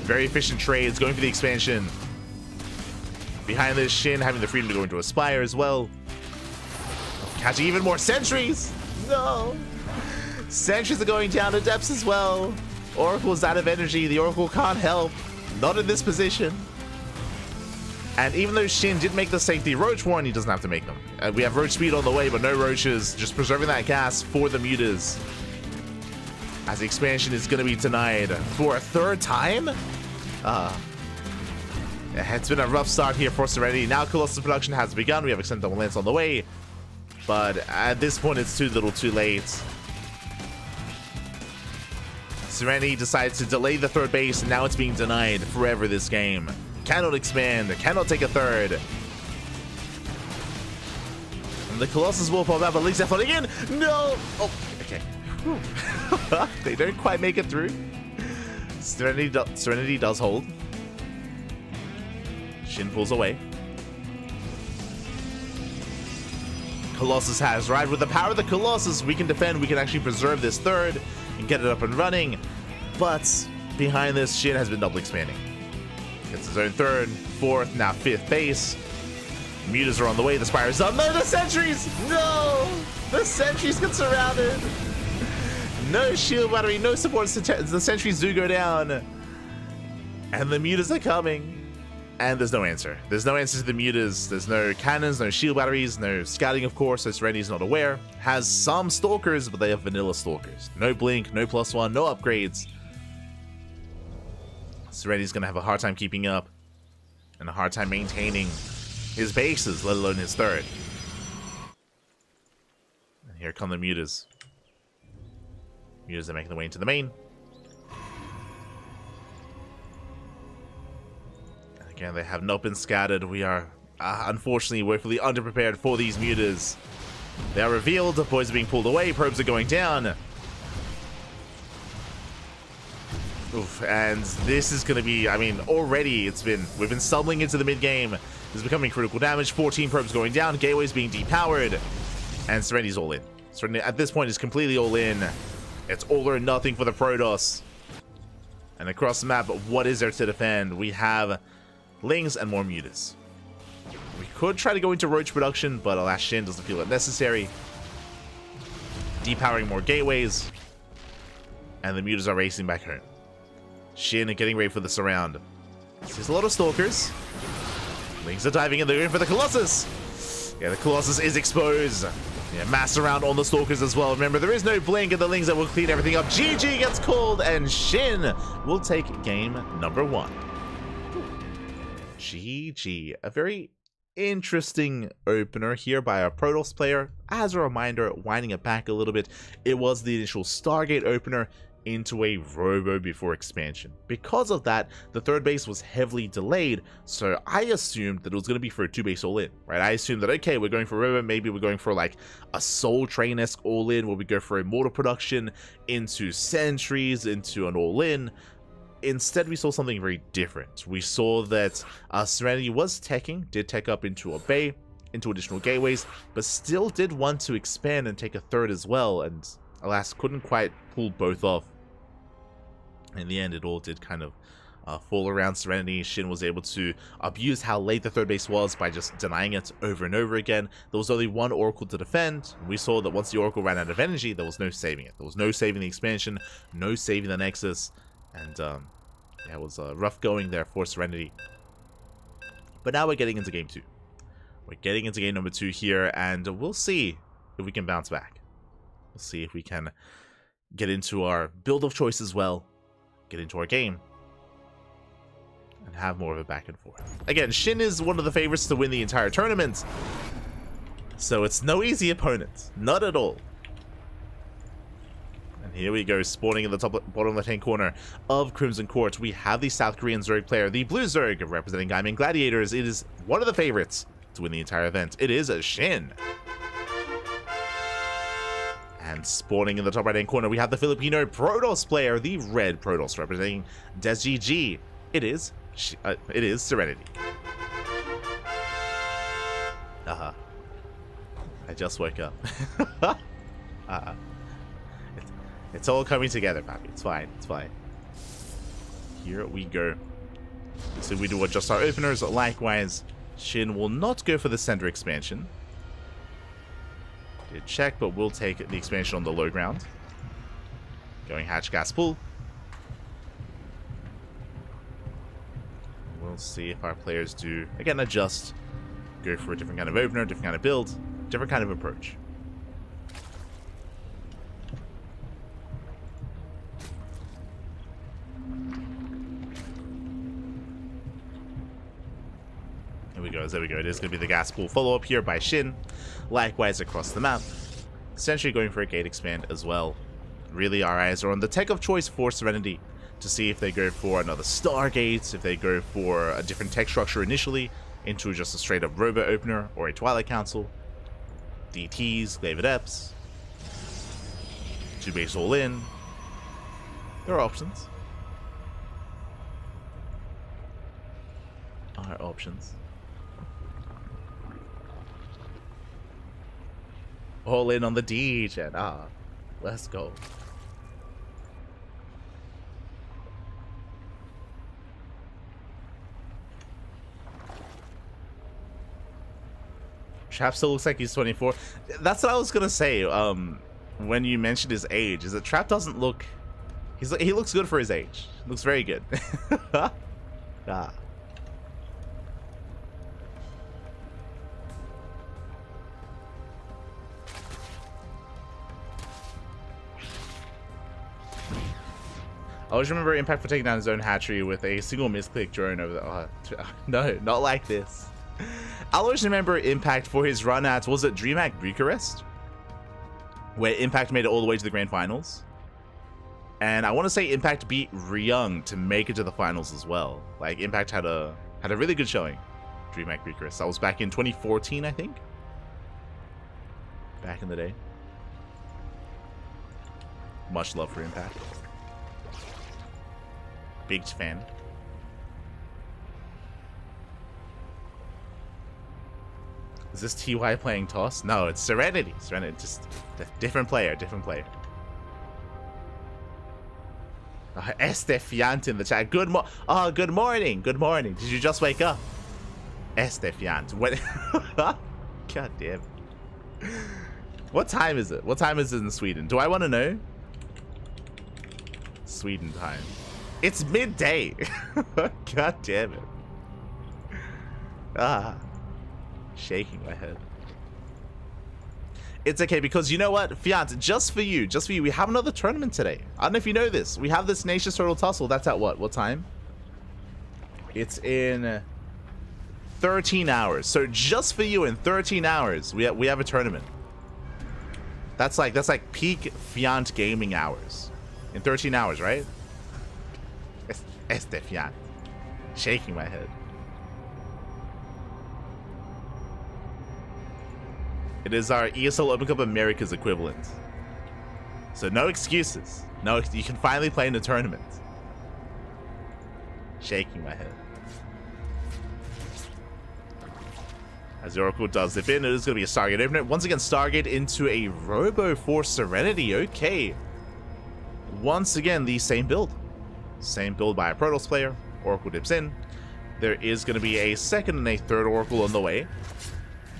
Very efficient trades, going for the expansion. Behind this, Shin having the freedom to go into Aspire as well. Catching even more Sentries. No. Sentries are going down to Depths as well. Oracle's out of energy. The Oracle can't help. Not in this position. And even though Shin did make the safety Roach Warren, he doesn't have to make them. We have Roach Speed on the way, but no Roaches. Just preserving that gas for the Mutas. As the expansion is going to be denied for a 3rd time. It's been a rough start here for Serenity. Now Colossus production has begun. We have Extended Double Lance on the way. But at this point, it's too little too late. Serenity decides to delay the 3rd base, and now it's being denied forever this game. Cannot expand, cannot take a 3rd. And the Colossus will pop out, but Link's floating in. No! Oh, okay. They don't quite make it through. Serenity does hold. Shin pulls away. Colossus has arrived. With the power of the Colossus, we can defend, we can actually preserve this third and get it up and running. But behind this, Shin has been double expanding. Gets his own third, fourth, now fifth base. Mutas are on the way, the Spires up. No, the sentries! No! The sentries get surrounded. No shield battery, no support. The sentries do go down. And the Mutas are coming. And there's no answer. There's no answer to the Mutas. There's no cannons, no shield batteries, no scouting, of course, so Serenity's not aware. Has some Stalkers, but they have vanilla Stalkers. No blink, no +1, no upgrades. Serenity's gonna have a hard time keeping up. And a hard time maintaining his bases, let alone his third. And here come the Mutas. Mutas are making their way into the main. Again, they have not been scattered. We are, unfortunately, woefully underprepared for these Mutas. They are revealed. The boys are being pulled away. Probes are going down. Oof, and this is going to be, I mean, already we've been stumbling into the mid-game. It's becoming critical damage. 14 probes going down. Gateways being depowered. And Serenity's all in. Serenity, at this point, is completely all in. It's all or nothing for the Protoss. And across the map, what is there to defend? We have Lings and more Mutas. We could try to go into Roach production, but alas, Shin doesn't feel it necessary. Depowering more gateways. And the Mutas are racing back home. Shin are getting ready for the surround. There's a lot of Stalkers. Lings are diving in, they're going for the Colossus. Yeah, the Colossus is exposed. Yeah, mass around on the Stalkers as well. Remember, there is no blink, and the Lings that will clean everything up. GG gets called, and Shin will take game number 1. GG. A very interesting opener here by a Protoss player. As a reminder, winding it back a little bit, it was the initial Stargate opener into a Robo before expansion. Because of that, the third base was heavily delayed, so I assumed that it was going to be for a 2-base all-in, right? I assumed that, okay, we're going for Robo, maybe we're going for like a Soul Train-esque all-in, where we go for Immortal production, into Sentries, into an all-in. Instead, we saw something very different. We saw that Serenity was did tech up into a bay, into additional gateways, but still did want to expand and take a third as well, and alas, couldn't quite pull both off. In the end, it all did kind of fall around Serenity. Shin was able to abuse how late the third base was by just denying it over and over again. There was only one Oracle to defend. We saw that once the Oracle ran out of energy, there was no saving it. There was no saving the expansion, no saving the Nexus, and yeah, it was rough going there for Serenity. But now we're getting into game 2. We're getting into game number 2 here, and we'll see if we can bounce back. We'll see if we can get into our build of choice as well, get into our game, and have more of a back and forth. Again, Shin is one of the favorites to win the entire tournament, so it's no easy opponent. Not at all. And here we go, spawning in the bottom left-hand corner of Crimson Court. We have the South Korean Zerg player, the Blue Zerg, representing Gaimin Gladiators. It is one of the favorites to win the entire event. It is a Shin. And spawning in the top right-hand corner, we have the Filipino Protoss player, the Red Protoss, representing DesGG. It is Serenity. I just woke up. It's all coming together, Pappy. It's fine. It's fine. Here we go. So we do adjust our openers. Likewise, Shin will not go for the center expansion. Did check, but we'll take the expansion on the low ground. Going hatch gas pull. We'll see if our players do, again, adjust. Go for a different kind of opener, different kind of build, different kind of approach. There we go. It is going to be the gas pool follow-up here by Shin. Likewise across the map. Essentially going for a gate expand as well. Really, our eyes are on the tech of choice for Serenity to see if they go for another Stargate, if they go for a different tech structure initially into just a straight-up Robo opener or a Twilight Council. DTs, Glaive Adepts. 2-base all-in. There are options. our options. All in on the DJ. Ah, let's go. Trap still looks like he's 24. That's what I was gonna say. When you mentioned his age, is that Trap doesn't look. He looks good for his age. Looks very good. Ah. I always remember Impact for taking down his own hatchery with a single misclick drone over the... Oh, no, not like this. I always remember Impact for his run at... Was it DreamHack Bucharest? Where Impact made it all the way to the grand finals. And I want to say Impact beat Ryung to make it to the finals as well. Like, Impact had a really good showing. DreamHack Bucharest. That was back in 2014, I think. Back in the day. Much love for Impact. Big fan. Is this TY playing toss? No, it's Serenity. Serenity, just a different player, different player. Estefiant in the chat. Good morning. Good morning. Did you just wake up? Estefiant. What? God damn. What time is it? What time is it in Sweden? Do I want to know? Sweden time. It's midday. God damn it. Ah. Shaking my head. It's okay because you know what? Fiant, just for you, we have another tournament today. I don't know if you know this. We have this Nations Total Tussle. That's at what? What time? It's in 13 hours. So just for you in 13 hours, we have a tournament. That's like peak Fiant gaming hours. In 13 hours, right? Estefiant. Shaking my head. It is our ESL Open Cup America's equivalent. So no excuses. No, you can finally play in the tournament. Shaking my head. As the Oracle does zip in, it is going to be a Stargate opener. Once again, Stargate into a Robo for Serenity. Okay. Once again, the same build. Same build by a Protoss player. Oracle dips in. There is going to be a second and a third Oracle on the way.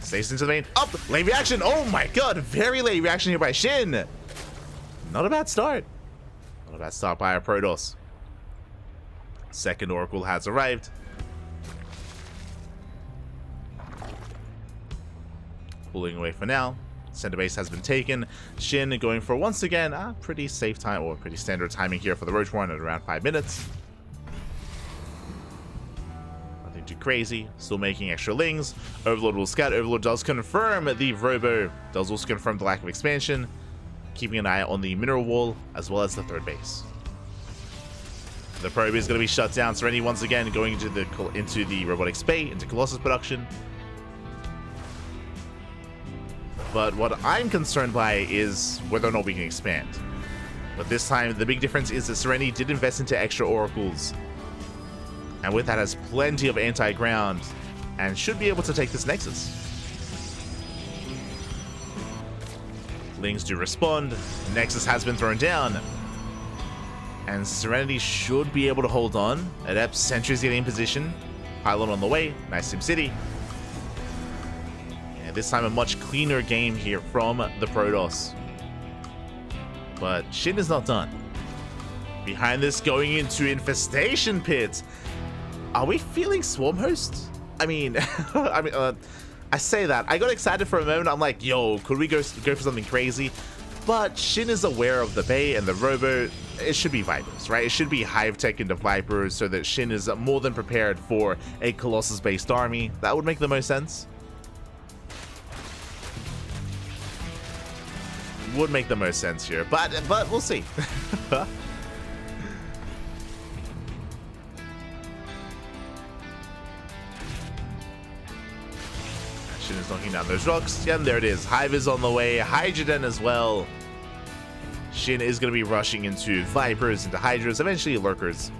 Stays into the main. Up! Late reaction! Oh my god! Very late reaction here by Shin! Not a bad start. Not a bad start by our Protoss. Second Oracle has arrived. Pulling away for now. Center base has been taken. Shin going for, once again, a pretty safe time, or pretty standard timing here for the Roach Warren at around 5 minutes. Nothing too crazy. Still making extra lings. Overlord will scout. Overlord does confirm the Robo. Does also confirm the lack of expansion. Keeping an eye on the mineral wall, as well as the third base. The probe is going to be shut down. Serenity once again going into the robotics bay, into Colossus production. But what I'm concerned by is whether or not we can expand. But this time, the big difference is that Serenity did invest into extra oracles. And with that, has plenty of anti-ground and should be able to take this Nexus. Lings do respond. Nexus has been thrown down. And Serenity should be able to hold on. Adept Sentry's getting in position. Pylon on the way. Nice SimCity. This time a much cleaner game here from the Protoss. But Shin is not done. Behind this, going into Infestation Pit. Are we feeling Swarm Host? I mean, I say that. I got excited for a moment. I'm like, yo, could we go for something crazy? But Shin is aware of the Bay and the Robo. It should be Vipers, right? It should be Hive Tech into Vipers so that Shin is more than prepared for a Colossus-based army. That would make the most sense. Would make the most sense here, but we'll see. Shin is knocking down those rocks. Yeah, and there it is. Hive is on the way. Hydrogen as well. Shin is going to be rushing into Vipers, into Hydras, eventually Lurkers.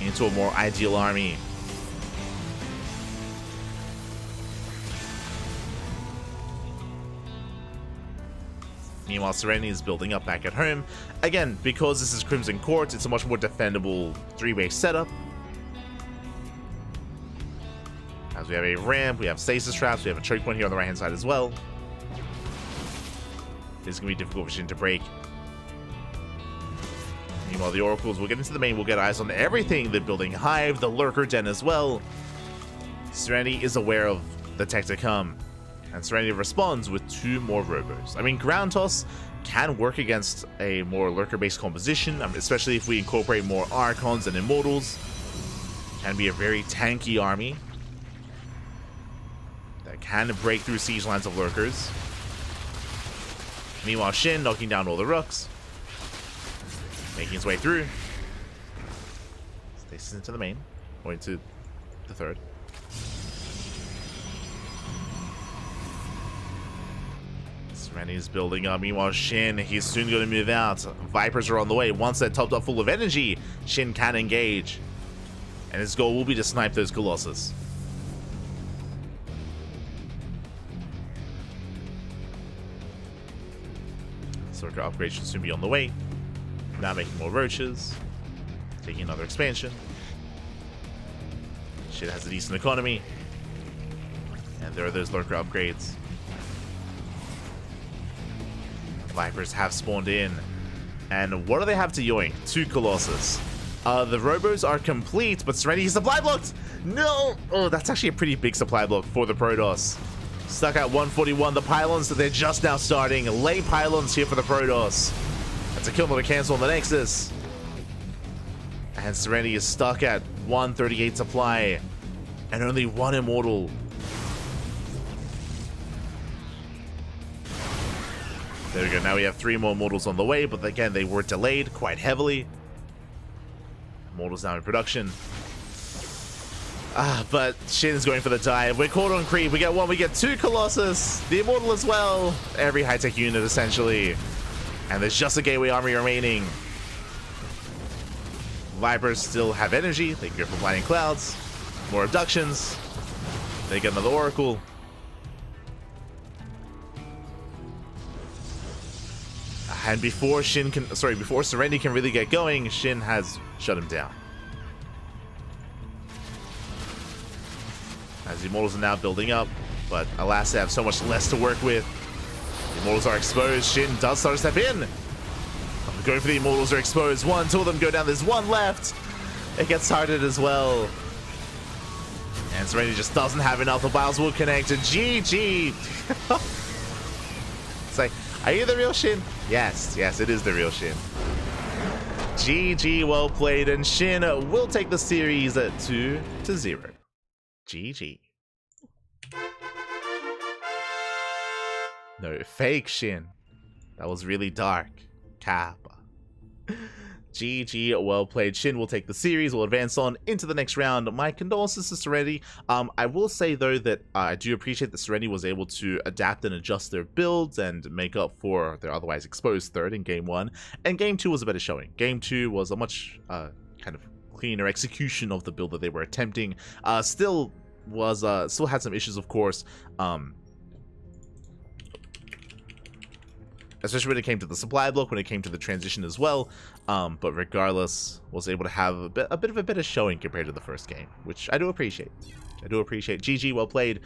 into a more ideal army. Meanwhile, Serenity is building up back at home. Again, because this is Crimson Court, it's a much more defendable 3-base setup. As we have a ramp, we have stasis traps, we have a choke point here on the right-hand side as well. This is going to be difficult for Shin to break. Meanwhile, the Oracles will get into the main, we'll get eyes on everything. The building hive, the lurker den as well. Serenity is aware of the tech to come. And Serenity responds with 2 more robos. I mean, Ground Toss can work against a more lurker-based composition, especially if we incorporate more Archons and Immortals. Can be a very tanky army that can break through siege lines of lurkers. Meanwhile, Shin knocking down all the rooks, making his way through. Stays into the main, or into the third. Serenity is building up. Meanwhile, Shin, he's soon going to move out. Vipers are on the way. Once they're topped up full of energy, Shin can engage. And his goal will be to snipe those Colossus. Circuit upgrade should soon be on the way. Now making more roaches. Taking another expansion. Shin has a decent economy. And there are those lurker upgrades. Vipers have spawned in. And what do they have to yoink? 2 Colossus. The robos are complete, but Serenity is supply blocked! No! Oh, that's actually a pretty big supply block for the Protoss. Stuck at 141. The pylons, they're just now starting. Late pylons here for the Protoss. That's a kill, not a cancel on the Nexus. And Serenity is stuck at 138 supply. And only 1 Immortal. There we go. Now we have 3 more Immortals on the way, but again, they were delayed quite heavily. Immortals now in production. But Shin's going for the dive. We're caught on creep. We get 1, we get 2 Colossus. The Immortal as well. Every high-tech unit, essentially. And there's just a Gateway Army remaining. Vipers still have energy. They can go for Blinding Clouds. More abductions. They get another Oracle. And before before Serenity can really get going, Shin has shut him down. As the Immortals are now building up, but alas, they have so much less to work with. The Immortals are exposed. Shin does start to step in. Going for the Immortals are exposed. 1, 2 of them go down. There's 1 left. It gets targeted as well. And Serenity just doesn't have enough. The Biles will connect. And GG. It's like, are you the real Shin? Yes, it is the real Shin. GG, well played, and Shin will take the series 2-0. GG. No, fake Shin. That was really dark. Kappa. GG, well played. Shin will take the series, will advance on into the next round. My condolences to Serenity. I will say, though, that I do appreciate that Serenity was able to adapt and adjust their builds and make up for their otherwise exposed third in Game 1. And Game 2 was a better showing. Game 2 was a much kind of cleaner execution of the build that they were attempting. Still had some issues, of course. Especially when it came to the supply block, when it came to the transition as well. But regardless, was able to have a bit of a better showing compared to the first game, which I do appreciate. GG, well played.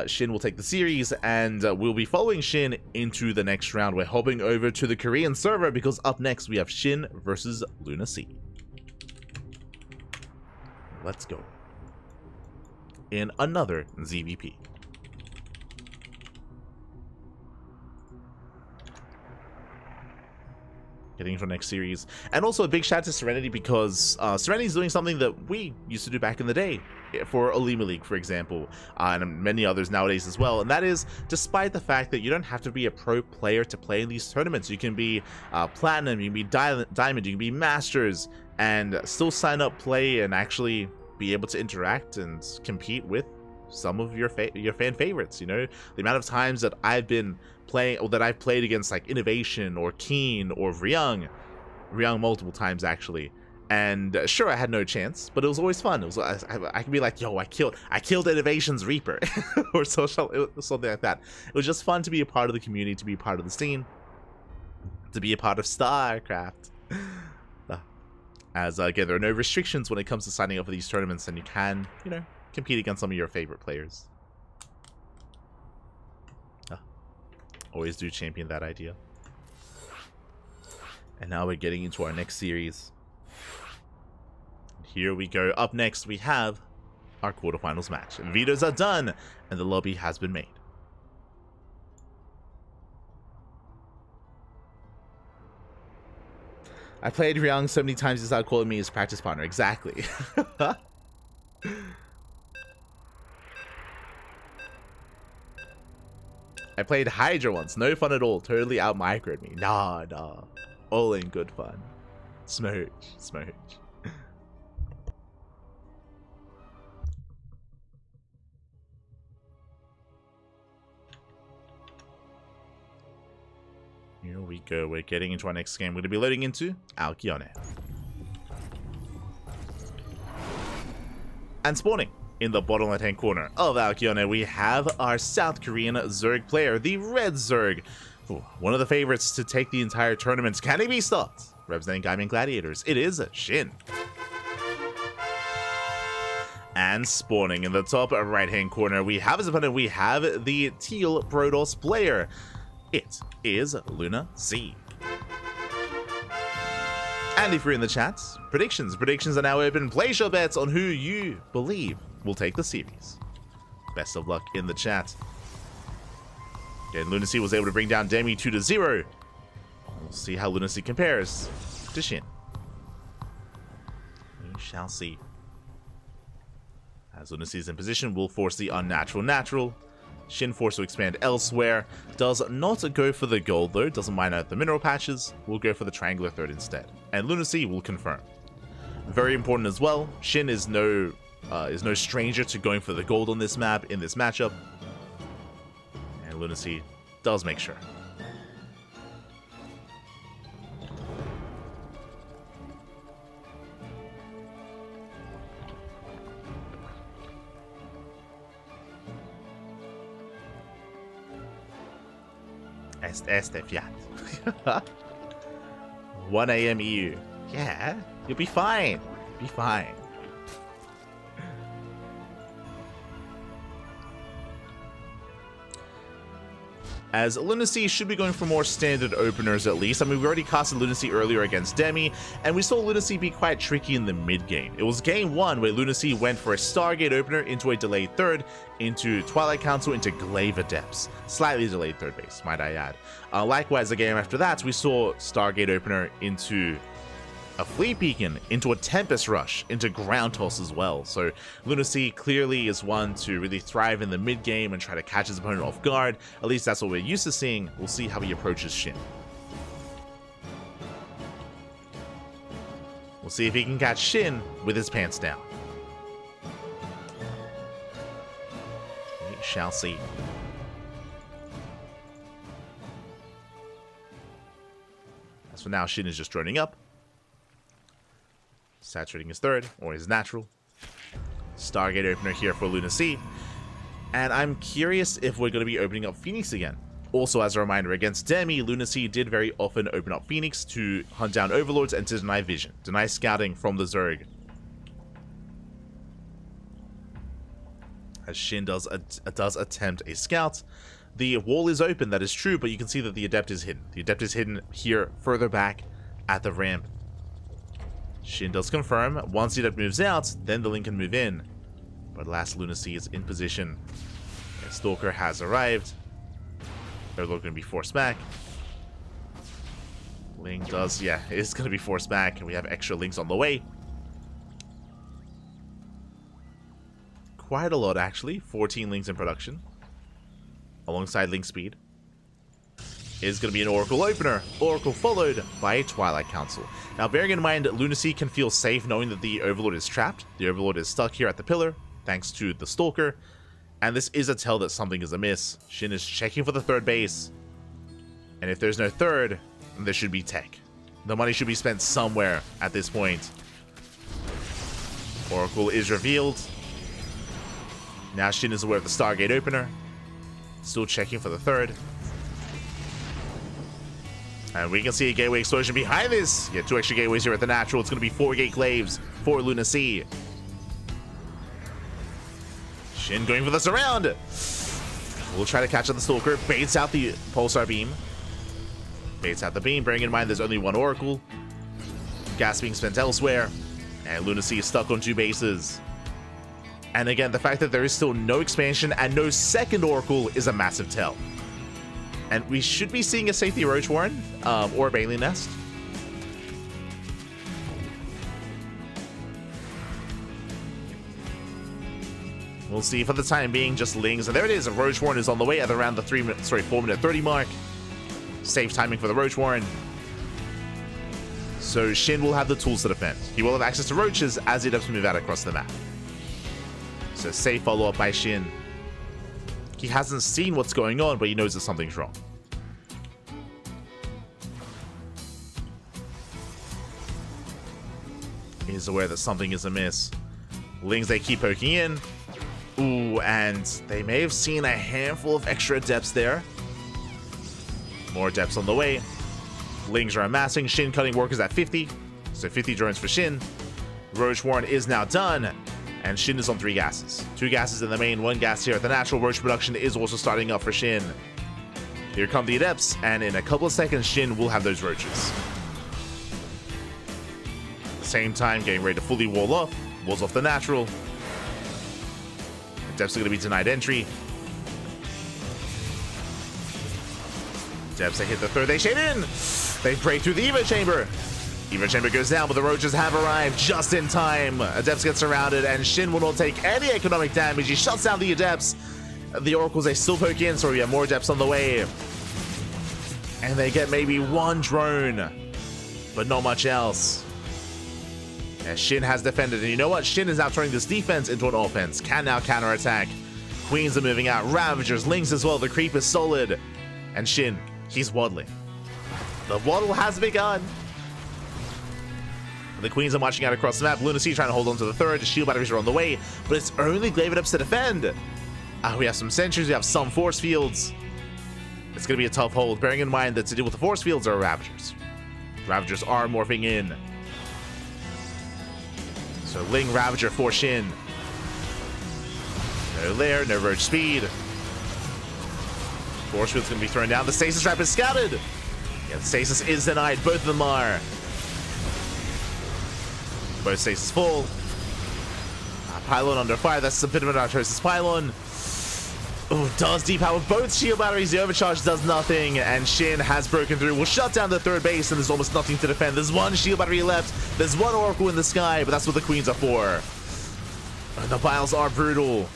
Shin will take the series, and we'll be following Shin into the next round. We're hopping over to the Korean server, because up next we have Shin versus Luna Sea. Let's go. In another ZVP. Getting into the next series. And also a big shout out to Serenity, because Serenity is doing something that we used to do back in the day for Olima League, for example, and many others nowadays as well. And that is, despite the fact that you don't have to be a pro player to play in these tournaments, you can be Platinum, you can be Diamond, you can be Masters, and still sign up, play, and actually be able to interact and compete with some of your fan favorites. You know, the amount of times that I've been playing, or that I've played against like Innovation or Keen or Ryung multiple times actually, And sure, I had no chance, but it was always fun. It was I could be like, yo, I killed Innovation's Reaper, or something like that. It was just fun to be a part of the community, to be a part of the scene, to be a part of StarCraft. As again, there are no restrictions when it comes to signing up for these tournaments, and you can, you know, compete against some of your favorite players. Always do champion that idea. And now we're getting into our next series. Here we go. Up next, we have our quarterfinals match. Vetoes are done, and the lobby has been made. I played Ryang so many times, he started calling me his practice partner. Exactly. I played Hydra once. No fun at all. Totally out-microed me. Nah. All in good fun. Smooch. Here we go. We're getting into our next game. We're going to be loading into Alkyone. And spawning in the bottom left-hand corner of Alkyone, we have our South Korean Zerg player, the Red Zerg. Ooh, one of the favorites to take the entire tournament. Can he be stopped? Representing Gaimin Gladiators, it is Shin. And spawning in the top right-hand corner, we have his opponent. We have the Teal Protoss player. It is Luna C. And if you're in the chat, predictions are now open. Place your bets on who you believe will take the series. Best of luck in the chat. Again, Lunacy was able to bring down Demi 2-0. We'll see how Lunacy compares to Shin. We shall see. As Lunacy is in position, will force the unnatural natural. Shin forced to expand elsewhere. Does not go for the gold though. Doesn't mine out the mineral patches. Will go for the triangular third instead. And Lunacy will confirm. Very important as well. Shin is no stranger to going for the gold on this map in this matchup. And Lunacy does make sure. Este fiat. 1 AM EU. Yeah, you'll be fine. Be fine. As Lunacy should be going for more standard openers at least. I mean, we already casted Lunacy earlier against Demi, and we saw Lunacy be quite tricky in the mid-game. It was game 1 where Lunacy went for a Stargate opener into a delayed third, into Twilight Council, into Glaive Adepts. Slightly delayed third base, might I add. Likewise, the game after that, we saw Stargate opener into a Fleet Beacon, into a Tempest Rush, into Ground Toss as well. So Lunacy clearly is one to really thrive in the mid-game and try to catch his opponent off guard. At least that's what we're used to seeing. We'll see how he approaches Shin. We'll see if he can catch Shin with his pants down. We shall see. As for now, Shin is just droning up. Saturating his third, or his natural. Stargate opener here for Lunacy. And I'm curious if we're going to be opening up Phoenix again. Also, as a reminder, against Demi, Lunacy did very often open up Phoenix to hunt down Overlords and to deny vision. Deny scouting from the Zerg. As Shin does attempt a scout. The wall is open, that is true, but you can see that the Adept is hidden. The Adept is hidden here, further back at the ramp. Shin does confirm. Once the Adept moves out, then the Link can move in. But last Lunacy is in position. And Stalker has arrived. They're going to be forced back. Link does, yeah, it's going to be forced back. And we have extra Links on the way. Quite a lot, actually. 14 Links in production. Alongside Link speed. Is going to be an Oracle opener. Oracle followed by a Twilight Council. Now, bearing in mind, Lunacy can feel safe knowing that the Overlord is trapped. The Overlord is stuck here at the pillar, thanks to the Stalker. And this is a tell that something is amiss. Shin is checking for the third base. And if there's no third, there should be tech. The money should be spent somewhere at this point Oracle is revealed. Now Shin is aware of the Stargate opener. Still checking for the third. And we can see a gateway explosion behind this. Yeah, 2 extra gateways here at the natural. It's going to be 4 gate claves for Luna Sea. Shin going for the surround. We'll try to catch up the Stalker. Baits out the Pulsar Beam. Baits out the beam, bearing in mind there's only 1 Oracle. Gas being spent elsewhere. And Luna Sea is stuck on 2 bases. And again, the fact that there is still no expansion and no second Oracle is a massive tell. And we should be seeing a safety Roach Warren or a Bailey Nest. We'll see for the time being, just Lings. And there it is, a Roach Warren is on the way at around the 4-minute 30 mark. Safe timing for the Roach Warren. So Shin will have the tools to defend. He will have access to Roaches as he does move out across the map. So safe follow-up by Shin. He hasn't seen what's going on, but he knows that something's wrong. He's aware that something is amiss. Lings, they keep poking in. Ooh, and they may have seen a handful of extra depths there. More depths on the way. Lings are amassing. Shin cutting workers at 50. So 50 drones for Shin. Roach Warren is now done. And Shin is on 3 gases. 2 gases in the main, 1 gas here at the natural. Roach production is also starting up for Shin. Here come the Adepts, and in a couple of seconds, Shin will have those Roaches. At the same time, getting ready to fully wall off. Walls off the natural. Adepts are going to be denied entry. Adepts, they hit the third. They shade in. They break through the Evo Chamber. Evo Chamber goes down, but the Roaches have arrived just in time. Adepts get surrounded, and Shin will not take any economic damage. He shuts down the Adepts. The Oracles, they still poke in, so we have more Adepts on the way. And they get maybe 1 drone, but not much else. As Shin has defended, and you know what? Shin is now turning this defense into an offense. Can now counterattack. Queens are moving out. Ravagers, Lings as well. The creep is solid. And Shin, he's waddling. The waddle has begun. The Queens are marching out across the map. Luna Sea trying to hold on to the third. The shield batteries are on the way, but it's only Glaive Adepts to defend. We have some sentries. We have some force fields. It's going to be a tough hold, bearing in mind that to deal with the force fields are Ravagers. Ravagers are morphing in. So Ling Ravager for Shin. No lair, no roach speed. Force field's going to be thrown down. The stasis trap is scouted. Yeah, the stasis is denied. Both of them are. Both stasis full. Pylon under fire. That's a bit of an Artosis pylon. Oh, does depower both shield batteries. The overcharge does nothing, and Shin has broken through. Will shut down the third base, and there's almost nothing to defend. There's 1 shield battery left. There's 1 Oracle in the sky, but that's what the Queens are for. And the Biles are brutal.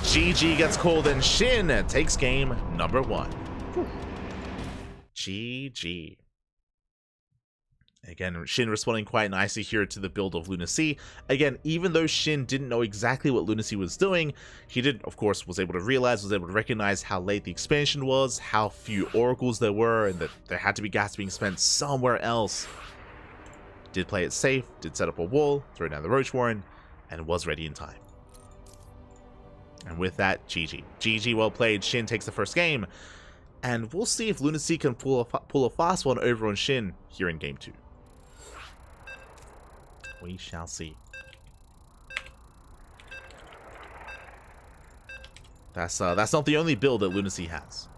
GG gets called, and Shin takes game number 1. GG. Again, Shin responding quite nicely here to the build of Luna Sea. Again, even though Shin didn't know exactly what Luna Sea was doing, he did, of course, was able to recognize how late the expansion was, how few oracles there were, and that there had to be gas being spent somewhere else. Did play it safe, did set up a wall, throw down the Roach Warren, and was ready in time. And with that, GG. GG, well played. Shin takes the first game, and we'll see if Luna Sea can pull a fast one over on Shin here in game 2. We shall see. That's not the only build that Luna Sea has.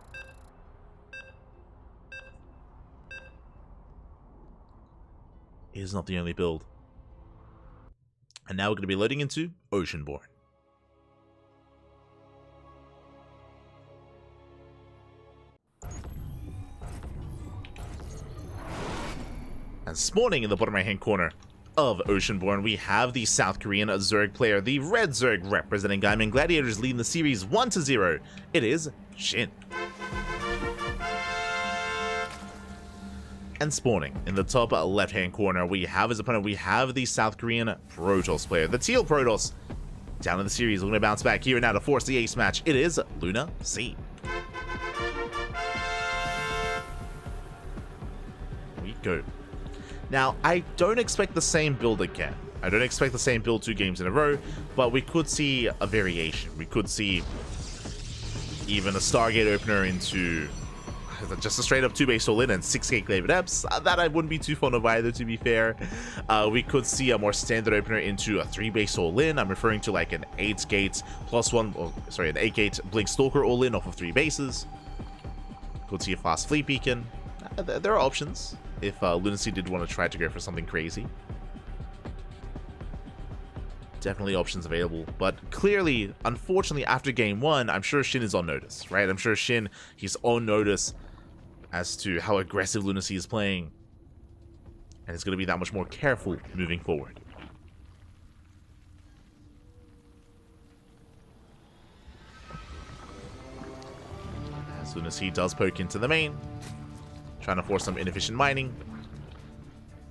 It is not the only build. And now we're going to be loading into Oceanborn. And spawning in the bottom right hand corner of Oceanborn, we have the South Korean Zerg player, the Red Zerg representing Gaiman Gladiators, leading the series 1-0. It is Shin. And spawning in the top left hand corner, we have his opponent, we have the South Korean Protoss player, the Teal Protoss. Down in the series, we're going to bounce back here and now to force the ace match. It is Luna Sea. Here we go. Now, I don't expect the same build again. I don't expect the same build 2 games in a row, but we could see a variation. We could see even a Stargate opener into just a straight up 2 base all-in and 6 gate Glaive Adepts. That I wouldn't be too fond of either, to be fair. We could see a more standard opener into a 3 base all-in. I'm referring to like an 8 gate plus 1, or sorry, an 8 gate Blink Stalker all-in off of 3 bases. Could see a fast Fleet Beacon. There are options if Lunacy did want to try to go for something crazy. Definitely options available, but clearly, unfortunately, after game 1, I'm sure Shin is on notice, right? I'm sure Shin, he's on notice as to how aggressive Lunacy is playing, and it's going to be that much more careful moving forward. As Lunacy does poke into the main, trying to force some inefficient mining.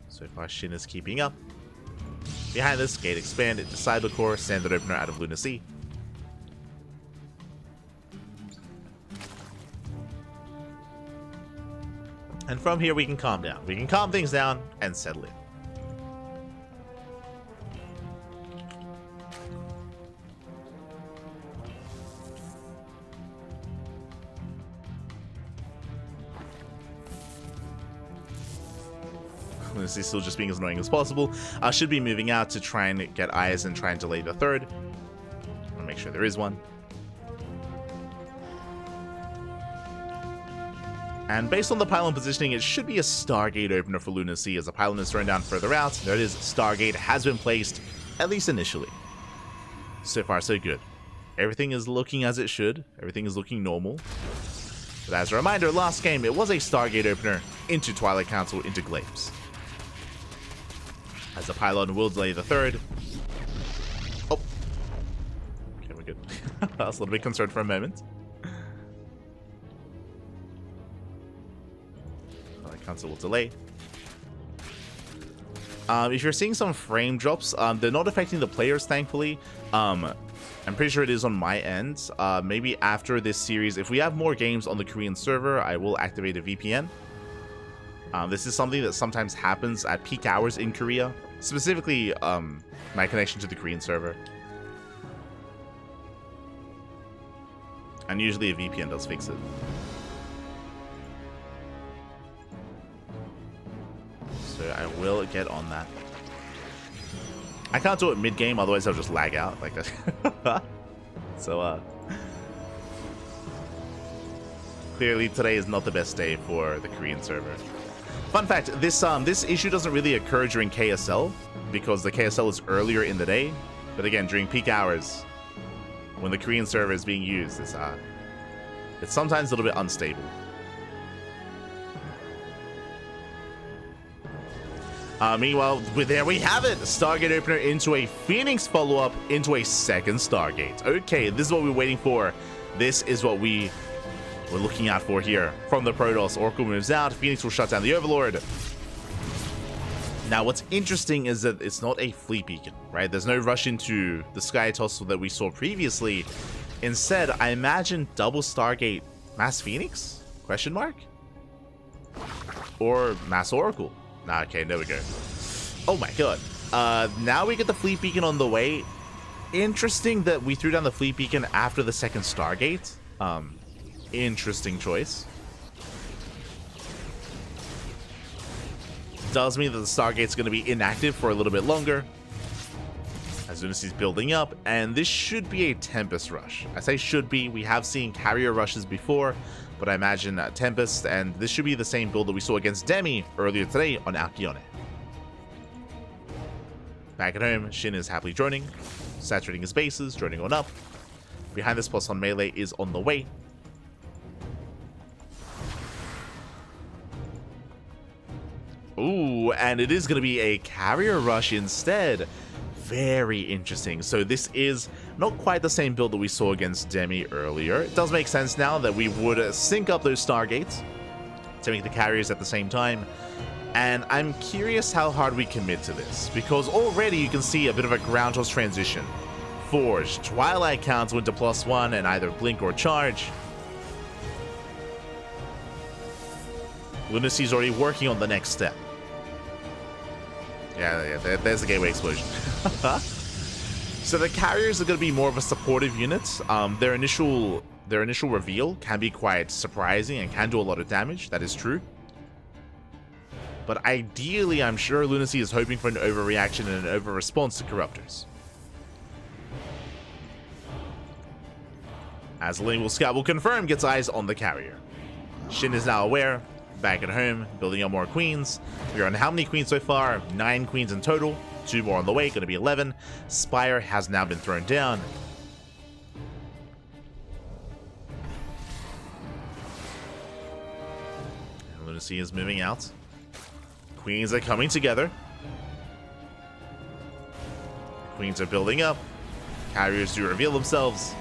So far, Shin is keeping up. Behind this, gate expand into Cyber Core, standard opener out of Lunacy. And from here, we can calm down. We can calm things down and settle in. Lunacy still just being as annoying as possible. I should be moving out to try and get eyes and try and delay the third. I'll make sure there is one. And based on the pylon positioning, it should be a Stargate opener for Lunacy as the pylon is thrown down further out. There it is, Stargate has been placed, at least initially. So far, so good. Everything is looking as it should. Everything is looking normal. But as a reminder, last game, it was a Stargate opener into Twilight Council, into Glaives. As the pylon will delay the third. Oh. Okay, we're good. I was a little bit concerned for a moment. Twilight Council will delay. If you're seeing some frame drops, they're not affecting the players, thankfully. I'm pretty sure it is on my end. Maybe after this series, if we have more games on the Korean server, I will activate a VPN. This is something that sometimes happens at peak hours in Korea. Specifically, my connection to the Korean server. And usually a VPN does fix it. So I will get on that. I can't do it mid-game, otherwise I'll just lag out like that. So, clearly today is not the best day for the Korean server. Fun fact, this issue doesn't really occur during KSL, because the KSL is earlier in the day. But again, during peak hours, when the Korean server is being used, it's sometimes a little bit unstable. Meanwhile, there we have it. Stargate opener into a Phoenix follow-up into a second Stargate. Okay, this is what we're waiting for. This is what we're looking out for here. From the Protoss, Oracle moves out. Phoenix will shut down the Overlord. Now, what's interesting is that it's not a Fleet Beacon, right? There's no rush into the Sky Tussle that we saw previously. Instead, I imagine double Stargate Mass Phoenix? Question mark? Or Mass Oracle? Nah, okay, there we go. Oh my god. Now we get the Fleet Beacon on the way. Interesting that we threw down the Fleet Beacon after the second Stargate. Interesting choice. Does mean that the Stargate's going to be inactive for a little bit longer. As soon as he's building up, and this should be a Tempest rush. I say should be, we have seen carrier rushes before, but I imagine Tempest, and this should be the same build that we saw against Demi earlier today on Alkyone. Back at home, Shin is happily droning, saturating his bases, droning on up. Behind this, plus on melee is on the way. Ooh, and it is going to be a carrier rush instead. Very interesting. So this is not quite the same build that we saw against Demi earlier. It does make sense now that we would sync up those Stargates to make the carriers at the same time. And I'm curious how hard we commit to this, because already you can see a bit of a ground toss transition. Forge, Twilight Council into +1 and either blink or charge. Lunacy's already working on the next step. Yeah, there's the gateway explosion. So the carriers are going to be more of a supportive unit. Their initial reveal can be quite surprising and can do a lot of damage. That is true. But ideally, I'm sure Lunacy is hoping for an overreaction and an over-response to Corruptors. As the Lingual Scout will confirm, gets eyes on the carrier. Shin is now aware, back at home, building up more queens. We're on how many queens so far? 9 queens in total. 2 more on the way, going to be 11. Spire has now been thrown down. And Lunacy is moving out. Queens are coming together. Queens are building up. Carriers do reveal themselves.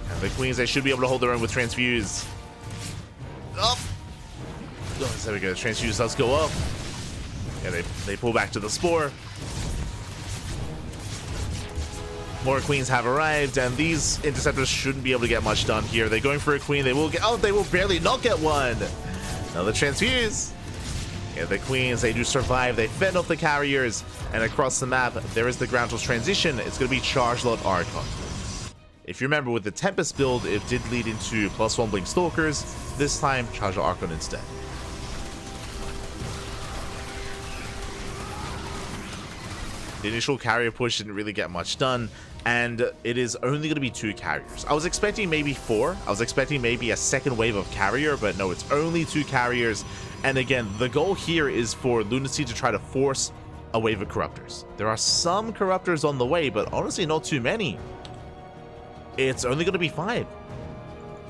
And the queens, they should be able to hold their own with Transfuse. Up! Oh, there we go. Transfuse does go up. Yeah, they pull back to the Spore. More queens have arrived, and these interceptors shouldn't be able to get much done here. They're going for a queen. They will get... Oh, they will barely not get one. Another Transfuse. Yeah, the queens, they do survive. They fend off the carriers, and across the map, there is the ground tools transition. It's going to be Charge Lot Archon. If you remember, with the Tempest build, it did lead into +1 Blink Stalkers. This time, Charge Lot Archon instead. The initial carrier push didn't really get much done, and it is only going to be 2 carriers. I was expecting maybe 4. I was expecting maybe a second wave of carrier, but no, it's only 2 carriers. And again, the goal here is for Lunacy to try to force a wave of Corruptors. There are some Corruptors on the way, but honestly not too many. It's only going to be 5.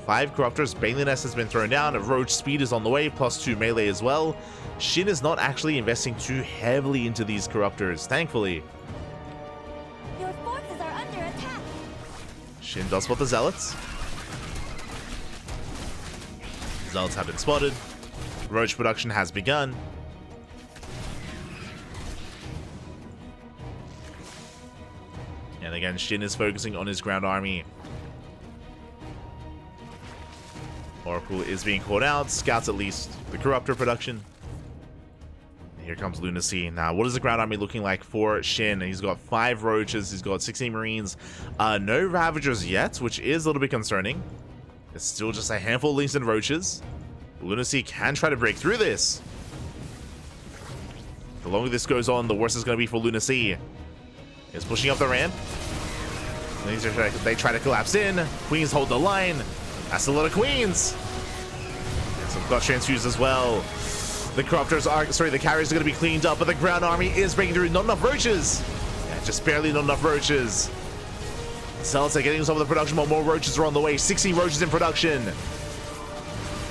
5 Corruptors. Baneling Nest has been thrown down. Roach Speed is on the way, +2 melee as well. Shin is not actually investing too heavily into these Corruptors, thankfully. Your forces are under attack. Shin does spot the Zealots. Zealots have been spotted. Roach production has begun. And again, Shin is focusing on his ground army. Oracle is being called out. Scouts at least the Corruptor production. Here comes Lunacy. Now, what is the ground army looking like for Shin? He's got 5 Roaches. He's got 16 Marines. No Ravagers yet, which is a little bit concerning. It's still just a handful of Lynx and Roaches. Lunacy can try to break through this. The longer this goes on, the worse it's going to be for Lunacy. He's pushing up the ramp. They try to collapse in. Queens hold the line. That's a lot of queens. Some got transfused as well. The Corruptors are, sorry, the carriers are going to be cleaned up, but the ground army is breaking through. Not enough Roaches. Yeah, just barely not enough Roaches. Zealots are getting some of the production, but more Roaches are on the way. 16 Roaches in production.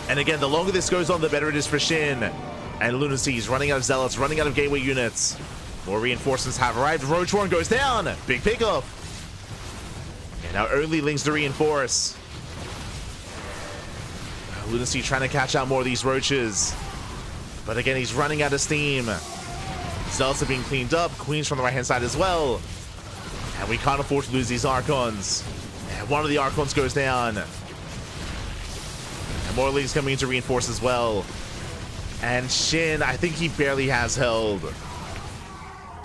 And again, the longer this goes on, the better it is for Shin. And Lunacy's running out of Zealots, running out of gateway units. More reinforcements have arrived. Roach Warren goes down. Big pickup. And now only Lynx to reinforce. Lunacy trying to catch out more of these Roaches. But again, he's running out of steam. Zealots are being cleaned up. Queens from the right-hand side as well. And we can't afford to lose these Archons. And one of the Archons goes down. And more Lynx coming in to reinforce as well. And Shin, I think he barely has held.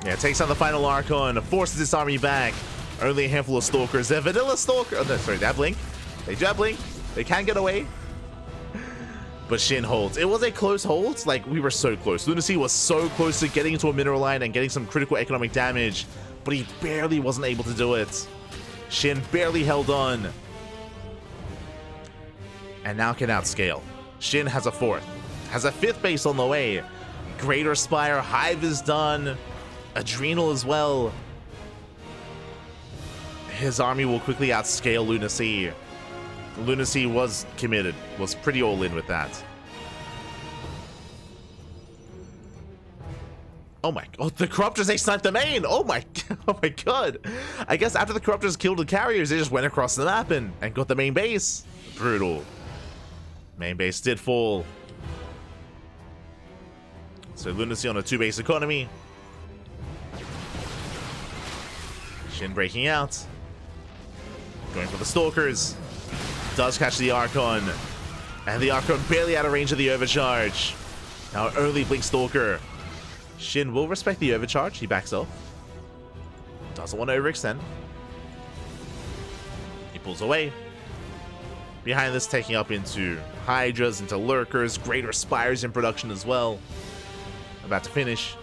Yeah, takes on the final Archon, forces this army back. Only a handful of Stalkers. They're vanilla Stalker. Oh, no, sorry, they have Blink. They do have Blink. They can get away. But Shin holds. It was a close hold. Like, we were so close. Lunacy was so close to getting into a mineral line and getting some critical economic damage, but he barely wasn't able to do it. Shin barely held on. And now can outscale. Shin has a 4th. Has a 5th base on the way. Greater Spire. Hive is done. Adrenal as well. His army will quickly outscale Lunacy. Lunacy was committed. Was pretty all in with that. Oh my... Oh, the Corruptors, they sniped the main! Oh my... Oh my god. I guess after the Corruptors killed the carriers, they just went across the map and got the main base. Brutal. Main base did fall. So Lunacy on a 2-base economy. Shin breaking out. Going for the Stalkers. Does catch the Archon. And the Archon barely out of range of the overcharge. Now only Blink Stalker. Shin will respect the overcharge. He backs off. Doesn't want to overextend. He pulls away. Behind this, taking up into Hydras, into Lurkers, Greater Spires in production as well. About to finish.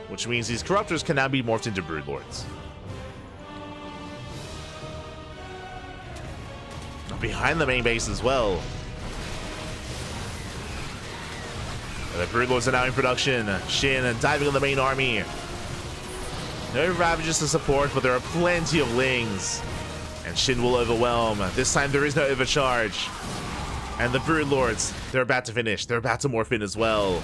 Which means these Corruptors can now be morphed into Broodlords. Behind the main base as well. The Broodlords are now in production. Shin diving on the main army. No Ravagers to support, but there are plenty of Lings. And Shin will overwhelm. This time there is no overcharge. And the Broodlords, they're about to finish. They're about to morph in as well.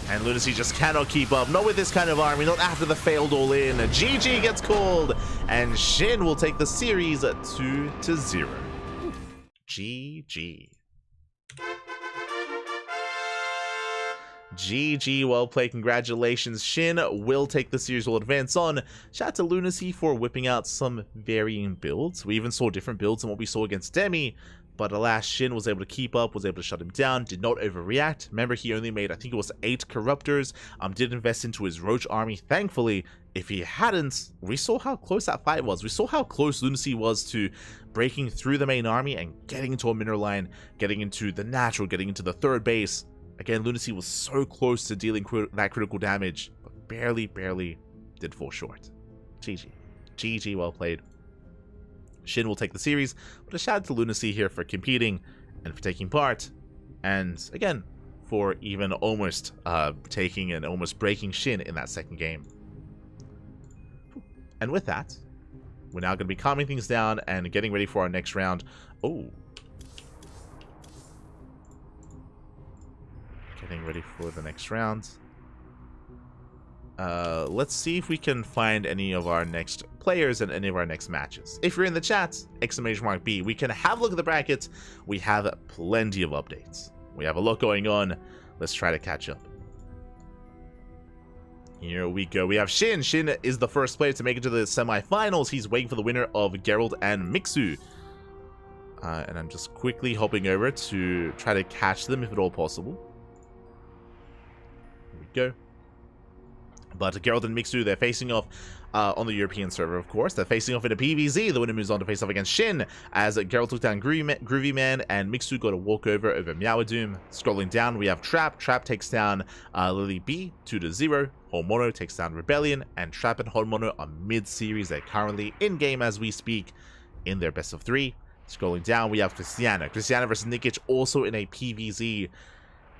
And Lunacy just cannot keep up. Not with this kind of army. Not after the failed all-in. GG gets called. And Shin will take the series 2-0. GG. GG, well played, congratulations. Shin will take the series, will advance on. Shout out to Lunacy for whipping out some varying builds. We even saw different builds than what we saw against Demi, but alas, Shin was able to keep up, was able to shut him down, did not overreact. Remember, he only made, I think it was 8 Corruptors, did invest into his Roach army, thankfully. If he hadn't, we saw how close that fight was. We saw how close Lunacy was to breaking through the main army and getting into a mineral line, getting into the natural, getting into the third base. Again, Lunacy was so close to dealing that critical damage, but barely did fall short. GG. GG, well played. Shin will take the series, but a shout out to Lunacy here for competing and for taking part. And again, for even almost taking and almost breaking Shin in that second game. And with that, we're now going to be calming things down and getting ready for our next round. Oh. Getting ready for the next round. Let's see if we can find any of our next players and any of our next matches. If you're in the chat, !B, we can have a look at the brackets. We have plenty of updates. We have a lot going on. Let's try to catch up. Here we go. We have Shin. Shin is the first player to make it to the semifinals. He's waiting for the winner of Geralt and Mixu. And I'm just quickly hopping over to try to catch them if at all possible. Go. But Geralt and Mixu, they're facing off on the European server, of course. They're facing off in a PvZ. The winner moves on to face off against Shin, as Geralt took down Groovy Man, and Mixu got a walkover over Meowadoom. Scrolling down, we have Trap. Trap takes down Lily B 2-0. Hormono takes down Rebellion, and Trap and Hormono are mid-series. They're currently in-game as we speak in their best of 3. Scrolling down, we have Christiana. Christiana versus Nikic, also in a PvZ.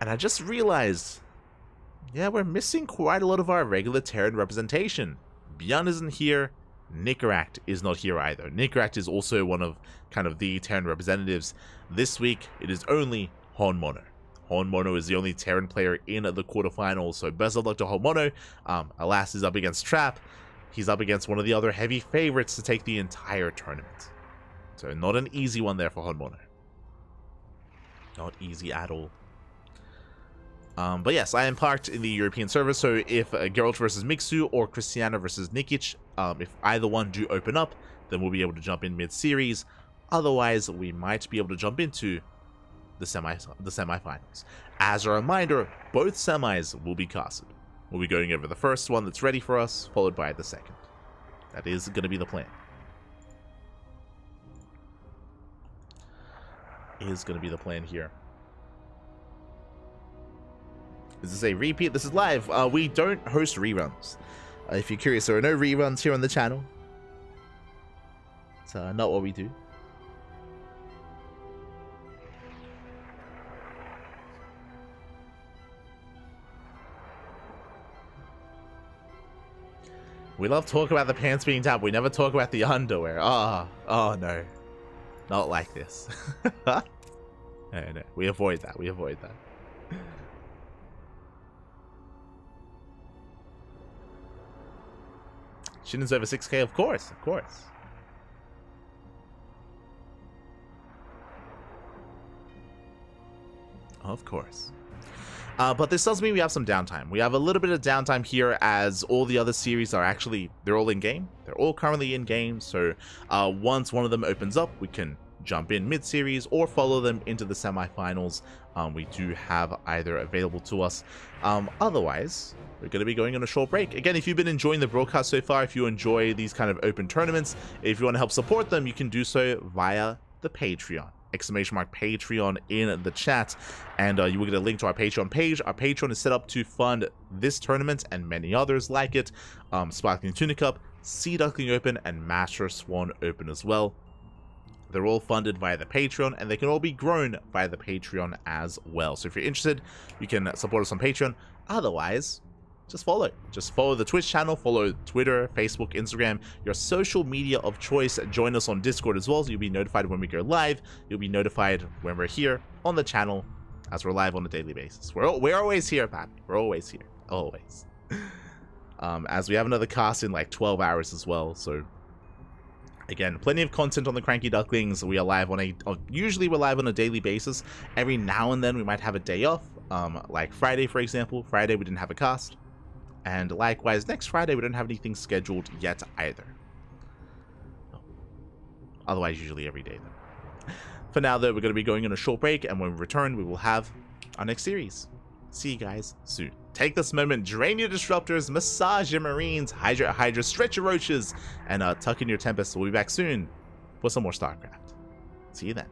And I just realized... yeah, we're missing quite a lot of our regular Terran representation. Bjorn isn't here. Nikaract is not here either. Nikaract is also one of kind of the Terran representatives. This week, it is only Hormono. Hormono is the only Terran player in the quarterfinals, so best of luck to Hormono. Alas, he's up against Trap. He's up against one of the other heavy favorites to take the entire tournament. So not an easy one there for Hormono. Not easy at all. But yes, I am parked in the European server, so if Geralt versus Mixu or Christiana versus Nikic, if either one do open up, then we'll be able to jump in mid-series. Otherwise, we might be able to jump into the semifinals. As a reminder, both semis will be casted. We'll be going over the first one that's ready for us, followed by the second. That is going to be the plan. Is going to be the plan here. Is this a repeat? This is live. We don't host reruns. If you're curious, there are no reruns here on the channel. It's not what we do. We love talking about the pants being down, but we never talk about the underwear. Oh no. Not like this. No, we avoid that. We avoid that. Shin is over 6k, of course, of course. Of course. But this does mean we have some downtime. We have a little bit of downtime here as all the other series are actually, they're all in game. They're all currently in game. So once one of them opens up, we can jump in mid-series or follow them into the semifinals. We do have either available to us. Otherwise, we're going to be going on a short break. Again, if you've been enjoying the broadcast so far, if you enjoy these kind of open tournaments, if you want to help support them, you can do so via the Patreon. !Patreon in the chat, and you will get a link to our Patreon page. Our Patreon is set up to fund this tournament and many others like it, Sparkling Tuna Cup, Sea Duckling Open, and Master Swan Open as well. They're all funded via the Patreon, and they can all be grown via the Patreon as well. So if you're interested, you can support us on Patreon. Otherwise, just follow. Just follow the Twitch channel, follow Twitter, Facebook, Instagram, your social media of choice. Join us on Discord as well, so you'll be notified when we go live. You'll be notified when we're here on the channel, as we're live on a daily basis. We're always here, Pappy. We're always here. Always. As we have another cast in like 12 hours as well, so... Again, plenty of content on the CranKy Ducklings. We are live on usually we're live on a daily basis. Every now and then we might have a day off, like Friday, for example. Friday we didn't have a cast, and likewise next Friday we don't have anything scheduled yet either. Otherwise, usually every day though. For now though, we're going to be going on a short break, and when we return, we will have our next series. See you guys soon. Take this moment, drain your disruptors, massage your marines, hydrate Hydra, stretch your roaches, and tuck in your tempests. We'll be back soon for some more StarCraft. See you then.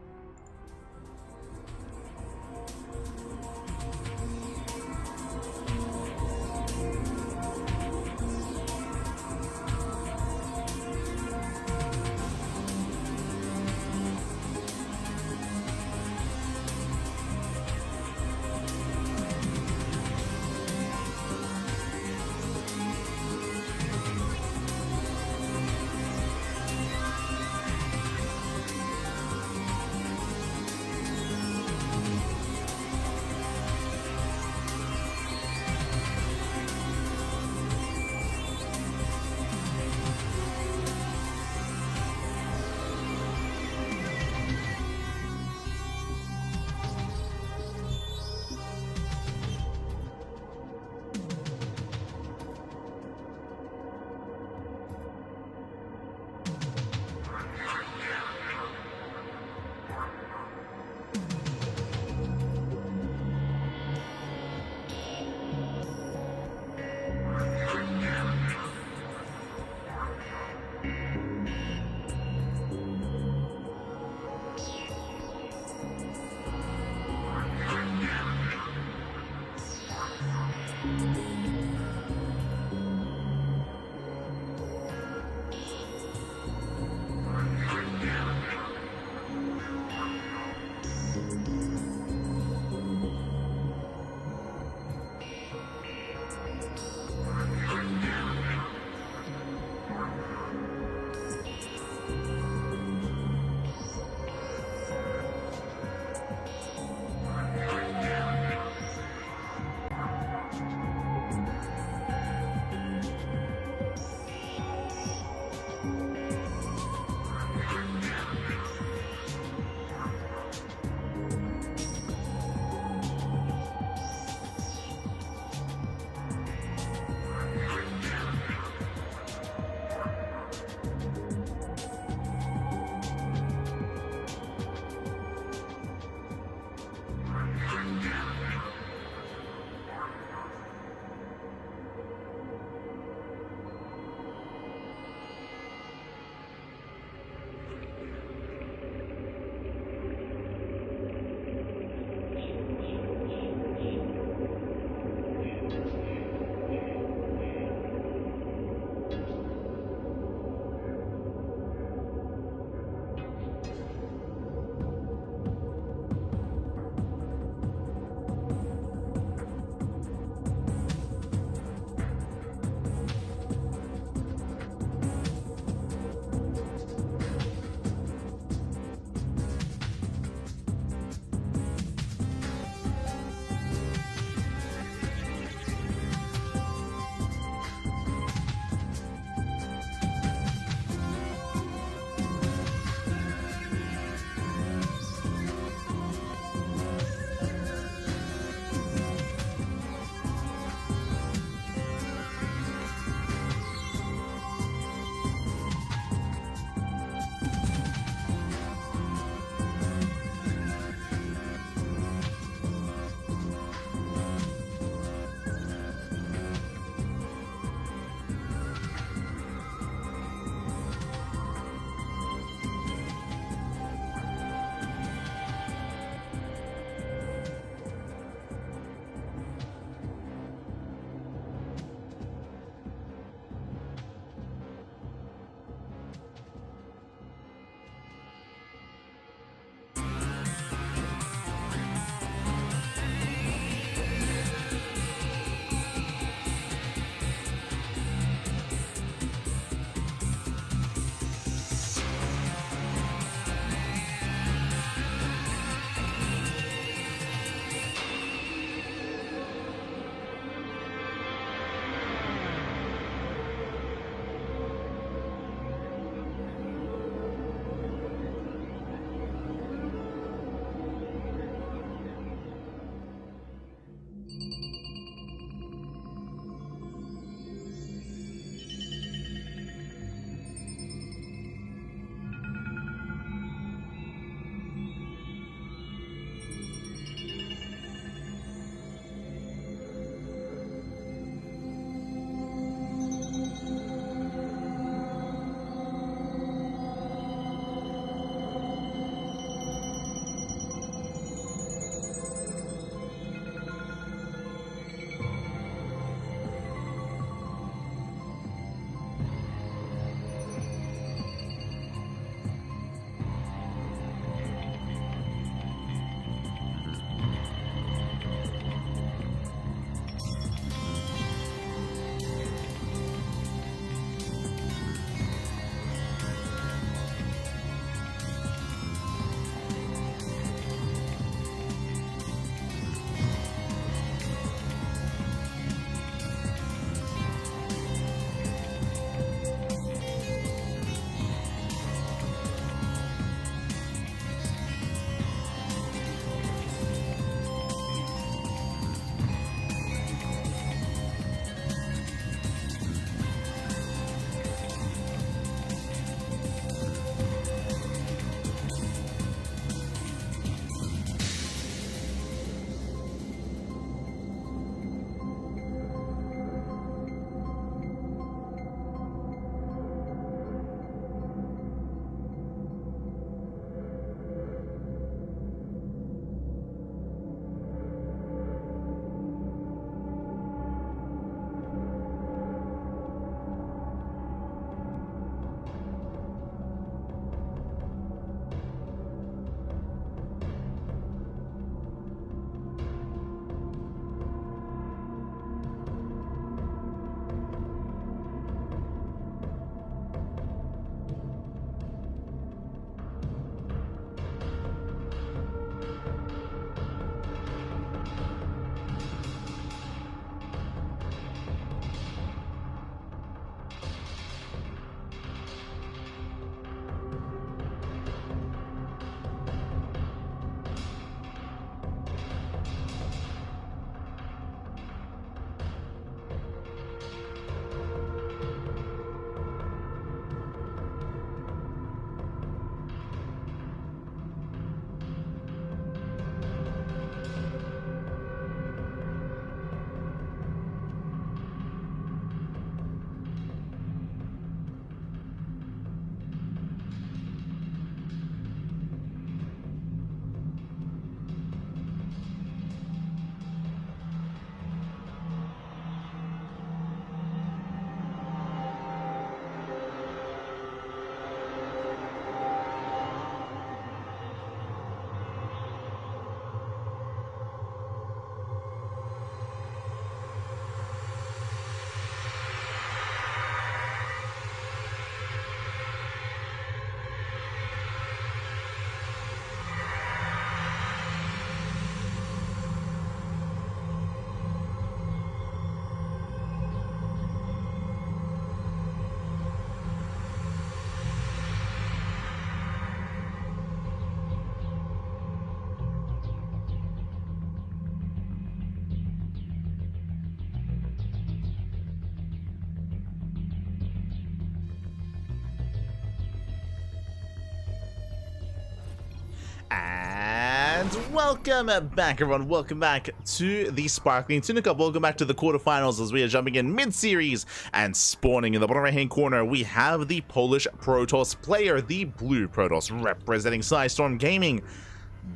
Welcome back, everyone. Welcome back to the Sparkling Tuna Cup. Welcome back to the quarterfinals as we are jumping in mid-series and spawning in the bottom right-hand corner. We have the Polish Protoss player, the blue Protoss, representing Storm Gaming.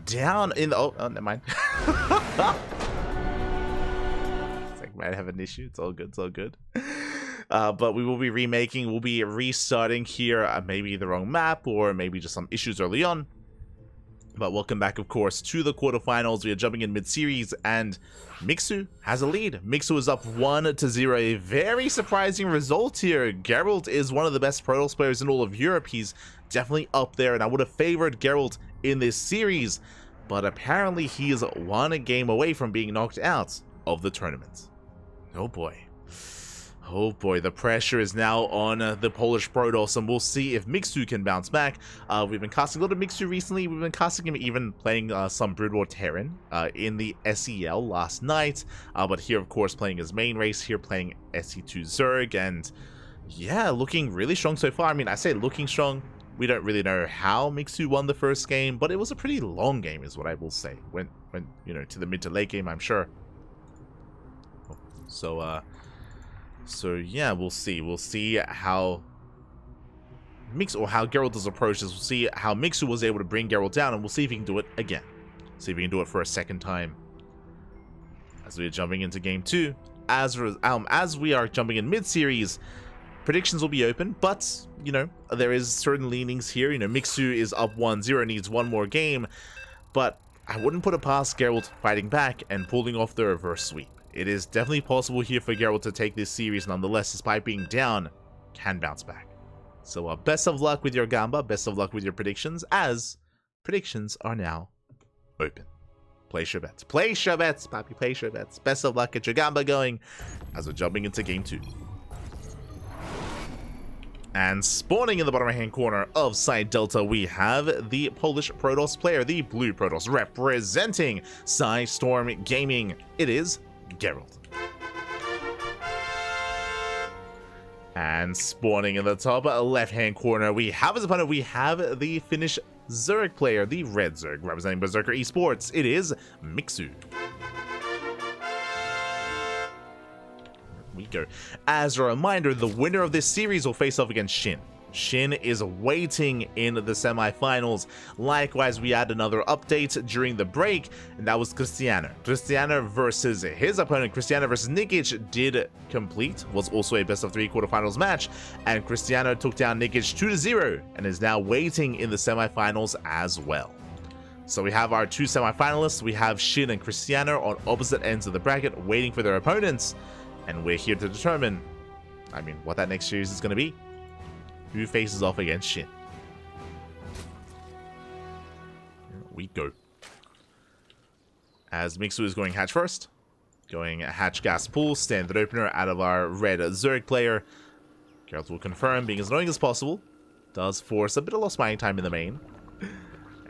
Down in the... Oh, never mind. It's like, might have an issue. It's all good. It's all good. But we will be remaking. We'll be restarting here. Maybe the wrong map or maybe just some issues early on. But welcome back, of course, to the quarterfinals. We are jumping in mid-series, and Mixu has a lead. Mixu is up 1-0. A very surprising result here. Geralt is one of the best Protoss players in all of Europe. He's definitely up there, and I would have favored Geralt in this series. But apparently, he is one game away from being knocked out of the tournament. Oh boy. Oh boy, the pressure is now on the Polish Protoss, and we'll see if Mixu can bounce back. We've been casting a lot of Mixu recently. We've been casting him even playing some Brood War Terran in the SEL last night. But here, of course, playing his main race, here playing SE2 Zerg, and yeah, looking really strong so far. I mean, I say looking strong. We don't really know how Mixu won the first game, but it was a pretty long game is what I will say. Went you know, to the mid to late game, I'm sure. So yeah, we'll see. We'll see how how Geralt does approach this. We'll see how Mixu was able to bring Geralt down, and we'll see if he can do it again. See if he can do it for a second time. As we are jumping into game 2, as we are jumping in mid-series, predictions will be open, but you know, there is certain leanings here. You know, Mixu is up 1-0, needs one more game, but I wouldn't put it past Geralt fighting back and pulling off the reverse sweep. It is definitely possible here for Geralt to take this series, nonetheless, despite being down, can bounce back. So best of luck with your Gamba, best of luck with your predictions, as predictions are now open. Place your bets. Place your bets, Poppy, place your bets. Best of luck, get your Gamba going, as we're jumping into game 2. And spawning in the bottom right-hand corner of side Delta, we have the Polish Protoss player, the blue Protoss, representing Storm Gaming. It is Geralt. And spawning in the top left-hand corner, we have as opponent, we have the Finnish Zerg player, the red Zerg, representing Berserker Esports. It is Mixu. We go. As a reminder, the winner of this series will face off against Shin. Shin is waiting in the semifinals. Likewise, we had another update during the break, and that was Cristiano. Cristiano versus his opponent, Cristiano versus Nikic, did complete. Was also a best of 3 quarterfinals match, and Cristiano took down Nikic 2-0 and is now waiting in the semifinals as well. So we have our 2 semifinalists. We have Shin and Cristiano on opposite ends of the bracket, waiting for their opponents, and we're here to determine, I mean, what that next series is going to be. Who faces off against Shin? Here we go. As Mixu is going hatch first. Going hatch gas pool, standard opener out of our red Zerg player. Geralt will confirm, being as annoying as possible. Does force a bit of lost mining time in the main.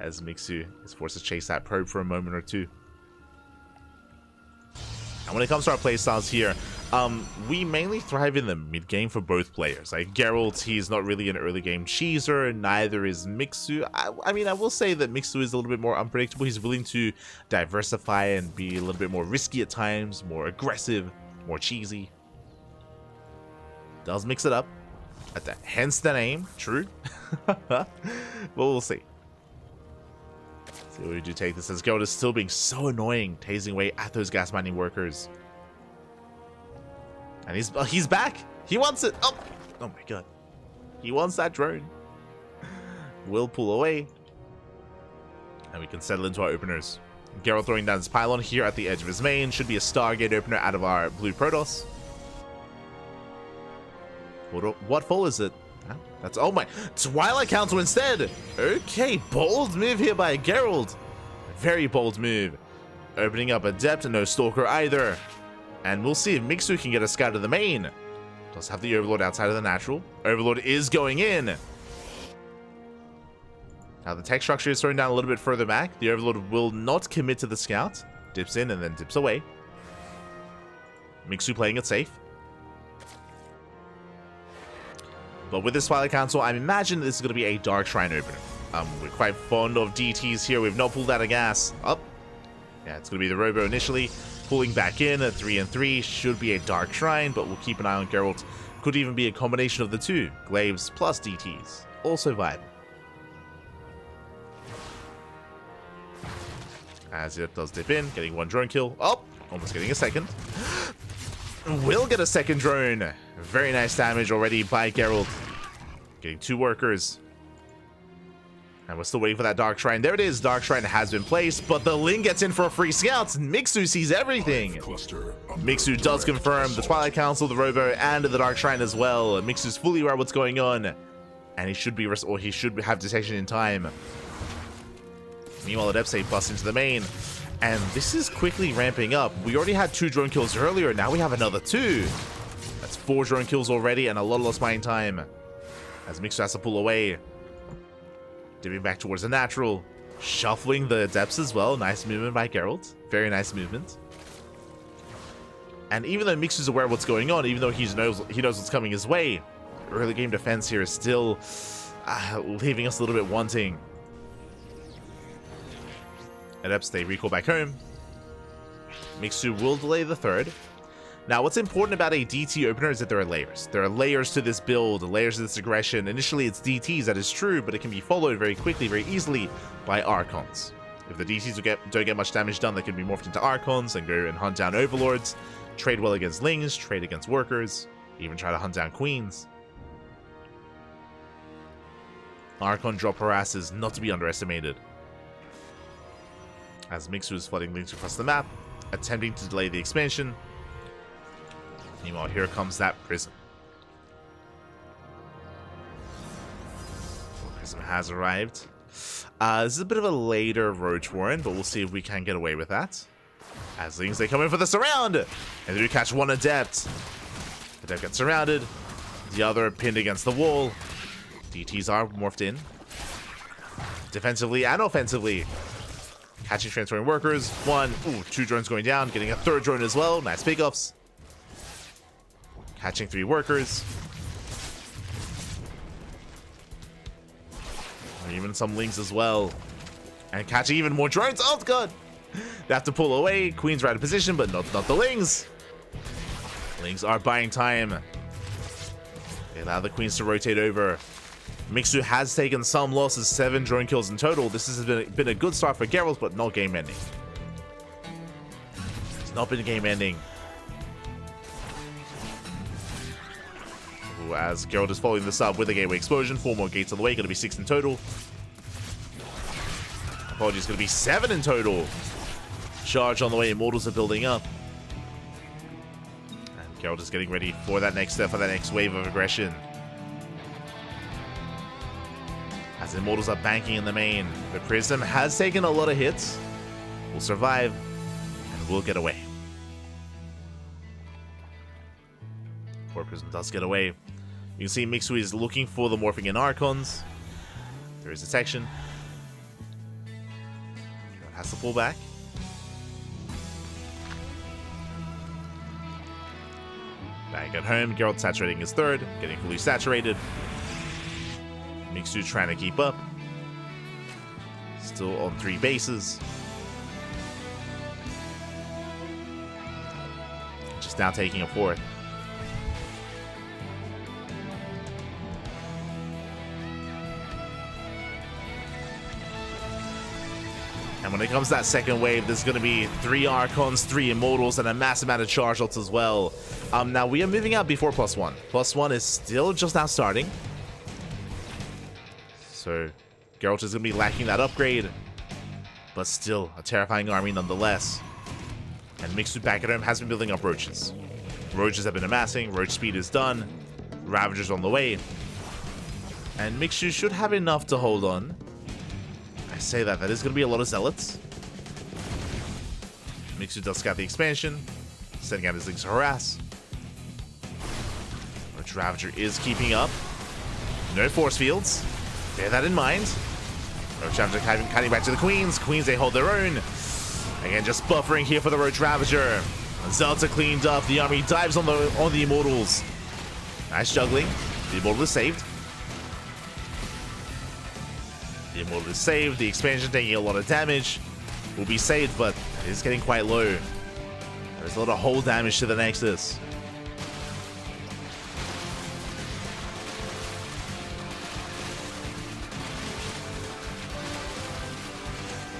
As Mixu is forced to chase that probe for a moment or two. And when it comes to our playstyles here, we mainly thrive in the mid-game for both players. Like Geralt, he's not really an early-game cheeser, neither is Mixu. I mean, I will say that Mixu is a little bit more unpredictable. He's willing to diversify and be a little bit more risky at times, more aggressive, more cheesy. Does mix it up. Hence the name, true. But we'll see. So we do take this as Geralt is still being so annoying, tasing away at those gas mining workers. And he's back. He wants it. Oh my god. He wants that drone. We'll pull away. And we can settle into our openers. Geralt throwing down his pylon here at the edge of his main. Should be a Stargate opener out of our blue Protoss. What full is it? That's, oh my, Twilight Council instead. Okay, bold move here by Geralt. Very bold move. Opening up Adept, no Stalker either. And we'll see if Mixu can get a scout of the main. Does have the Overlord outside of the natural. Overlord is going in. Now the tech structure is thrown down a little bit further back. The Overlord will not commit to the scout. Dips in and then dips away. Mixu playing it safe. But with this Twilight Council, I imagine this is going to be a Dark Shrine opener. We're quite fond of DTs here. We've not pulled out a gas. Up. Yeah, it's going to be the Robo initially. Pulling back in at 3 and 3. Should be a Dark Shrine, but we'll keep an eye on Geralt. Could even be a combination of the two. Glaives plus DTs. Also viable. As it does dip in, getting one drone kill. Oh, almost getting a second. Will get a second drone. Very nice damage already by Geralt. Getting 2 workers. And we're still waiting for that Dark Shrine. There it is. Dark Shrine has been placed, but the Ling gets in for a free scout. Mixu sees everything. Mixu does confirm the Twilight Council, the Robo, and the Dark Shrine as well. Mixu's fully aware of what's going on, and he should have detection in time. Meanwhile, Adepse busts into the main, and this is quickly ramping up. We already had 2 drone kills earlier. Now we have another 2. That's 4 drone kills already, and a lot of lost mine time. As Mixu has to pull away. Dipping back towards the natural. Shuffling the Adepts as well. Nice movement by Geralt. Very nice movement. And even though Mixu's aware of what's going on, even though he knows what's coming his way, early game defense here is still leaving us a little bit wanting. Adepts, they recall back home. Mixu will delay the third. Now, what's important about a DT opener is that there are layers. There are layers to this build, layers to this aggression. Initially, it's DTs, that is true, but it can be followed very quickly, very easily by Archons. If the DTs don't get much damage done, they can be morphed into Archons and go and hunt down Overlords, trade well against Lings, trade against Workers, even try to hunt down Queens. Archon drop harass is not to be underestimated. As Mixu is flooding Lings across the map, attempting to delay the expansion. Meanwhile, here comes that Prism. Prism has arrived. This is a bit of a later Roach Warren, but we'll see if we can get away with that. As Lings, they come in for the surround! And they do catch one Adept. Adept gets surrounded. The other pinned against the wall. DTs are morphed in. Defensively and offensively. Catching transferring workers. 2 drones going down. Getting a 3rd drone as well. Nice pickups. Catching 3 workers. Even some Lings as well. And catching even more drones. Oh, God. They have to pull away. Queen's right in position, but not the Lings. Lings are buying time. They allow the Queens to rotate over. Mixu has taken some losses. 7 drone kills in total. This has been a good start for Geralt, but not game ending. It's not been game ending. As Geralt is following this up with a gateway explosion. 4 more gates on the way, going to be 6 in total. Apologies, going to be 7 in total. Charge on the way, Immortals are building up. And Geralt is getting ready for that next step, for that next wave of aggression. As Immortals are banking in the main. The Prism has taken a lot of hits. Will survive, and will get away. Poor Prism does get away. You can see Mixu is looking for the morphing in Archons. There is detection. Has to pull back. Back at home, Geralt saturating his 3rd, getting fully saturated. Mixu trying to keep up. Still on 3 bases. Just now taking a 4th. And when it comes to that second wave, there's going to be 3 Archons, 3 Immortals, and a massive amount of charge shots as well. Now, we are moving out before +1. +1 is still just now starting. So, Geralt is going to be lacking that upgrade. But still, a terrifying army nonetheless. And Mixu back at home has been building up Roaches. Roaches have been amassing, Roach speed is done. Ravagers on the way. And Mixu should have enough to hold on. Say that is going to be a lot of Zealots. Mixu does scout the expansion, sending out his Lings to harass. Roach Ravager is keeping up. No force fields. Bear that in mind. Roach Ravager cutting back to the Queens. Queens, they hold their own. Again, just buffering here for the Roach Ravager. Zealots are cleaned up. The army dives on the Immortals. Nice juggling. The Immortal is saved. The Immortal is saved. The expansion taking a lot of damage. will be saved, but it is getting quite low. There's a lot of hull damage to the Nexus.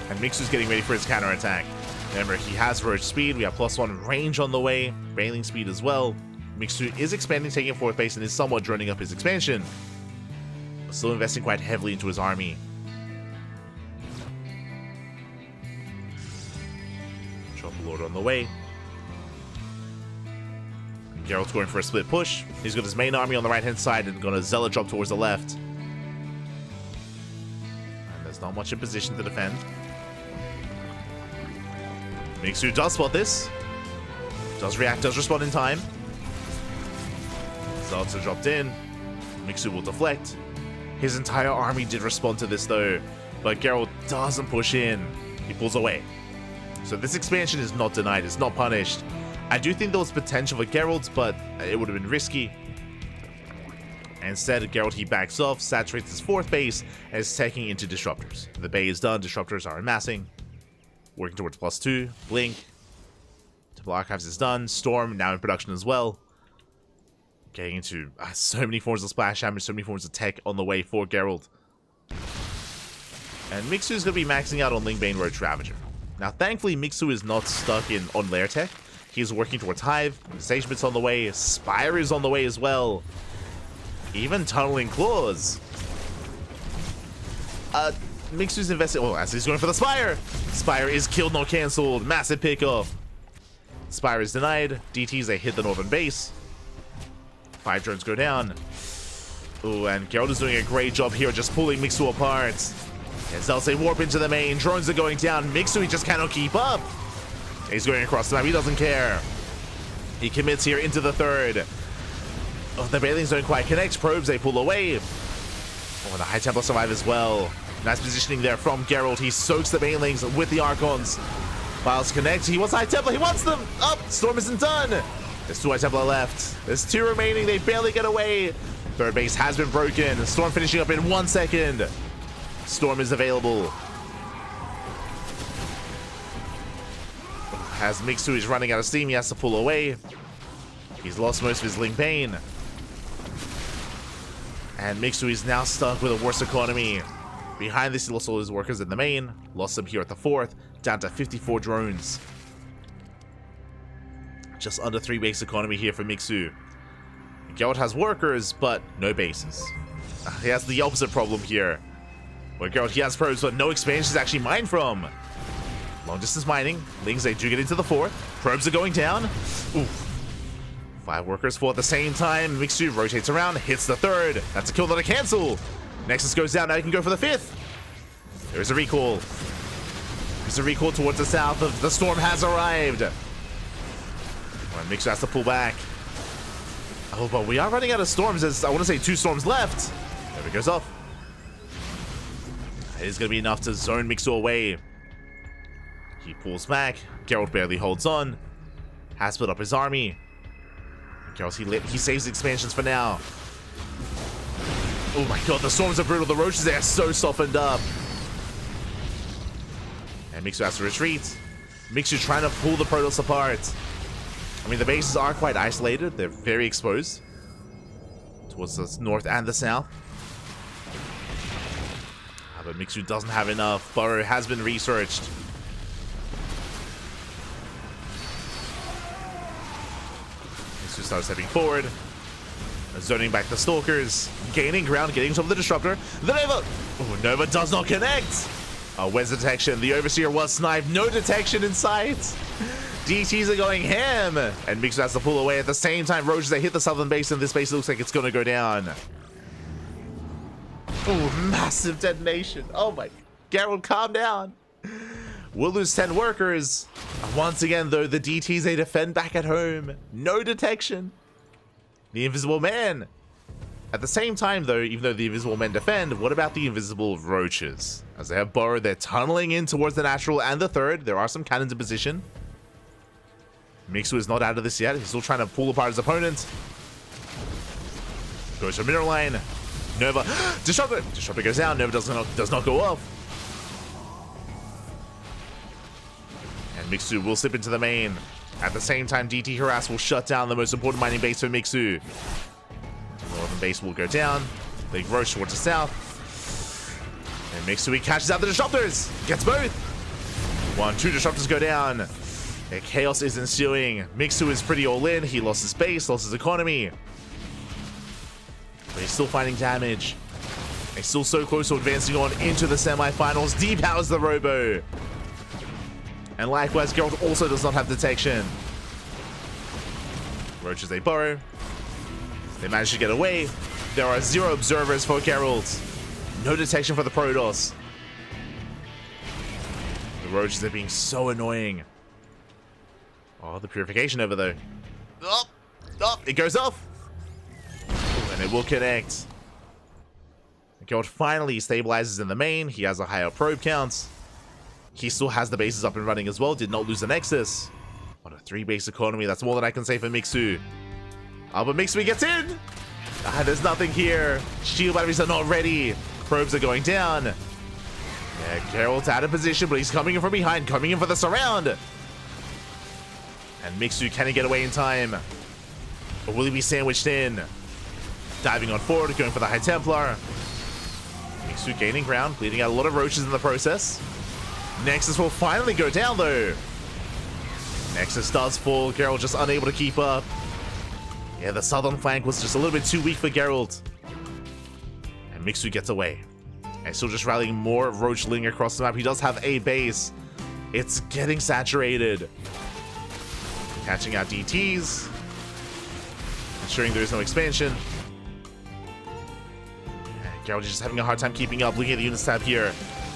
And Mixu's getting ready for his counterattack. Remember, he has roach speed. We have +1 range on the way. Railing speed as well. Mixu is expanding, taking 4th base, and is somewhat droning up his expansion. But still investing quite heavily into his army. Chopper Lord on the way. Geralt's going for a split push. He's got his main army on the right-hand side and going to Zealot drop towards the left. And there's not much in position to defend. Mixu does spot this. Does react, does respond in time. Zealots are dropped in. Mixu will deflect. His entire army did respond to this though, but Geralt doesn't push in. He pulls away. So this expansion is not denied, it's not punished. I do think there was potential for Geralt, but it would have been risky. Instead, Geralt, he backs off, saturates his 4th base, and is taking into disruptors. The bay is done, disruptors are amassing. Working towards +2, Blink. Temple Archives is done, Storm now in production as well. Getting into so many forms of splash damage, so many forms of tech on the way for Geralt. And Mixu's going to be maxing out on Lingbane Roach Ravager. Now, thankfully, Mixu is not stuck on lair tech. He's working towards Hive, Sagemit's on the way, Spire is on the way as well. Even Tunneling Claws. Mixu's investing. Oh, as he's going for the Spire. Spire is killed, not cancelled. Massive pickoff. Spire is denied. DTs, they hit the northern base. 5 drones go down. Oh, and Geralt is doing a great job here, just pulling Mixu apart. As they'll say warp into the main. Drones are going down. Mixu, he just cannot keep up. He's going across the map. He doesn't care. He commits here into the 3rd. Oh, the Bailings don't quite connect. Probes, they pull away. Oh, the High Templar survive as well. Nice positioning there from Geralt. He soaks the Banelings with the Archons. Files connect. He wants High Templar. He wants them. Up. Storm isn't done. There's 2 High Templar left. There's 2 remaining. They barely get away. 3rd base has been broken. Storm finishing up in 1 second. Storm is available. As Mixu is running out of steam, he has to pull away. He's lost most of his Ling Bane. And Mixu is now stuck with a worse economy. Behind this, he lost all his workers in the main. Lost them here at the 4th, down to 54 drones. Just under 3 base economy here for Mixu. Geralt has workers, but no bases. He has the opposite problem here. Where Geralt, he has probes, but no expansions actually mine from. Long distance mining. Lings, they do get into the 4th. Probes are going down. Oof. 5 workers fall at the same time. Mixu rotates around, hits the 3rd. That's a kill, not a cancel. Nexus goes down. Now he can go for the 5th. There is a recall. There's a recall towards the south. The storm has arrived. Well, Mixu has to pull back. Oh, but we are running out of storms. There's, I want to say, 2 storms left. There it goes off. It is going to be enough to zone Mixu away. He pulls back. Geralt barely holds on. Has split up his army. Geralt, he saves expansions for now. Oh my god, the storms are brutal. The roaches, they are so softened up. And Mixu has to retreat. Mixu trying to pull the Protoss apart. I mean, the bases are quite isolated. They're very exposed towards the north and the south. But Mixu doesn't have enough. Burrow has been researched. Mixu starts stepping forward. Zoning back the Stalkers. Gaining ground, getting top of the Disruptor. The Nova! Oh, Nova does not connect! Where's the detection? The Overseer was sniped. No detection in sight. DTs are going ham. And Mixu has to pull away at the same time. Roaches, they hit the southern base, and this base looks like it's going to go down. Oh, massive detonation. Oh my. Geralt, calm down. We'll lose 10 workers. Once again, though, the DTs, they defend back at home. No detection. The Invisible Man. At the same time, though, even though the Invisible Men defend, what about the Invisible Roaches? As they have Burrow, they're tunneling in towards the Natural and the 3rd. There are some cannons in position. Mixu is not out of this yet. He's still trying to pull apart his opponent. Goes for Mineral Line. Nova. Disruptor! Disruptor goes down. Nova does not go off. Mixu will slip into the main. At the same time, DT Harass will shut down the most important mining base for Mixu. The northern base will go down. Big Roach towards the south. And Mixu catches out the disruptors. Gets both. 2 disruptors go down. And chaos is ensuing. Mixu is pretty all in. He lost his base, lost his economy. But he's still finding damage. He's still so close to advancing on into the semifinals. Depowers the Robo. And likewise, Geralt also does not have detection. Roaches they burrow. They manage to get away. There are 0 observers for Geralt. No detection for the Protoss. The Roaches are being so annoying. Oh, the Purification over though. Oh, it goes off. And it will connect. Geralt finally stabilizes in the main. He has a higher probe count. He still has the bases up and running as well. Did not lose the Nexus. What a 3 base economy. That's more than I can say for Mixu. But Mixu gets in. There's nothing here. Shield batteries are not ready. Probes are going down. Yeah, Geralt's out of position, but he's coming in from behind, coming in for the surround. And Mixu, can he get away in time? Or will he be sandwiched in? Diving on forward, going for the High Templar. Mixu gaining ground, bleeding out a lot of roaches in the process. Nexus will finally go down though. Nexus does fall, Geralt just unable to keep up. Yeah, the southern flank was just a little bit too weak for Geralt. And Mixu gets away. And still just rallying more Roachling across the map. He does have a base. It's getting saturated. Catching out DTs. Ensuring there is no expansion. And Geralt is just having a hard time keeping up. Looking at the units tab here.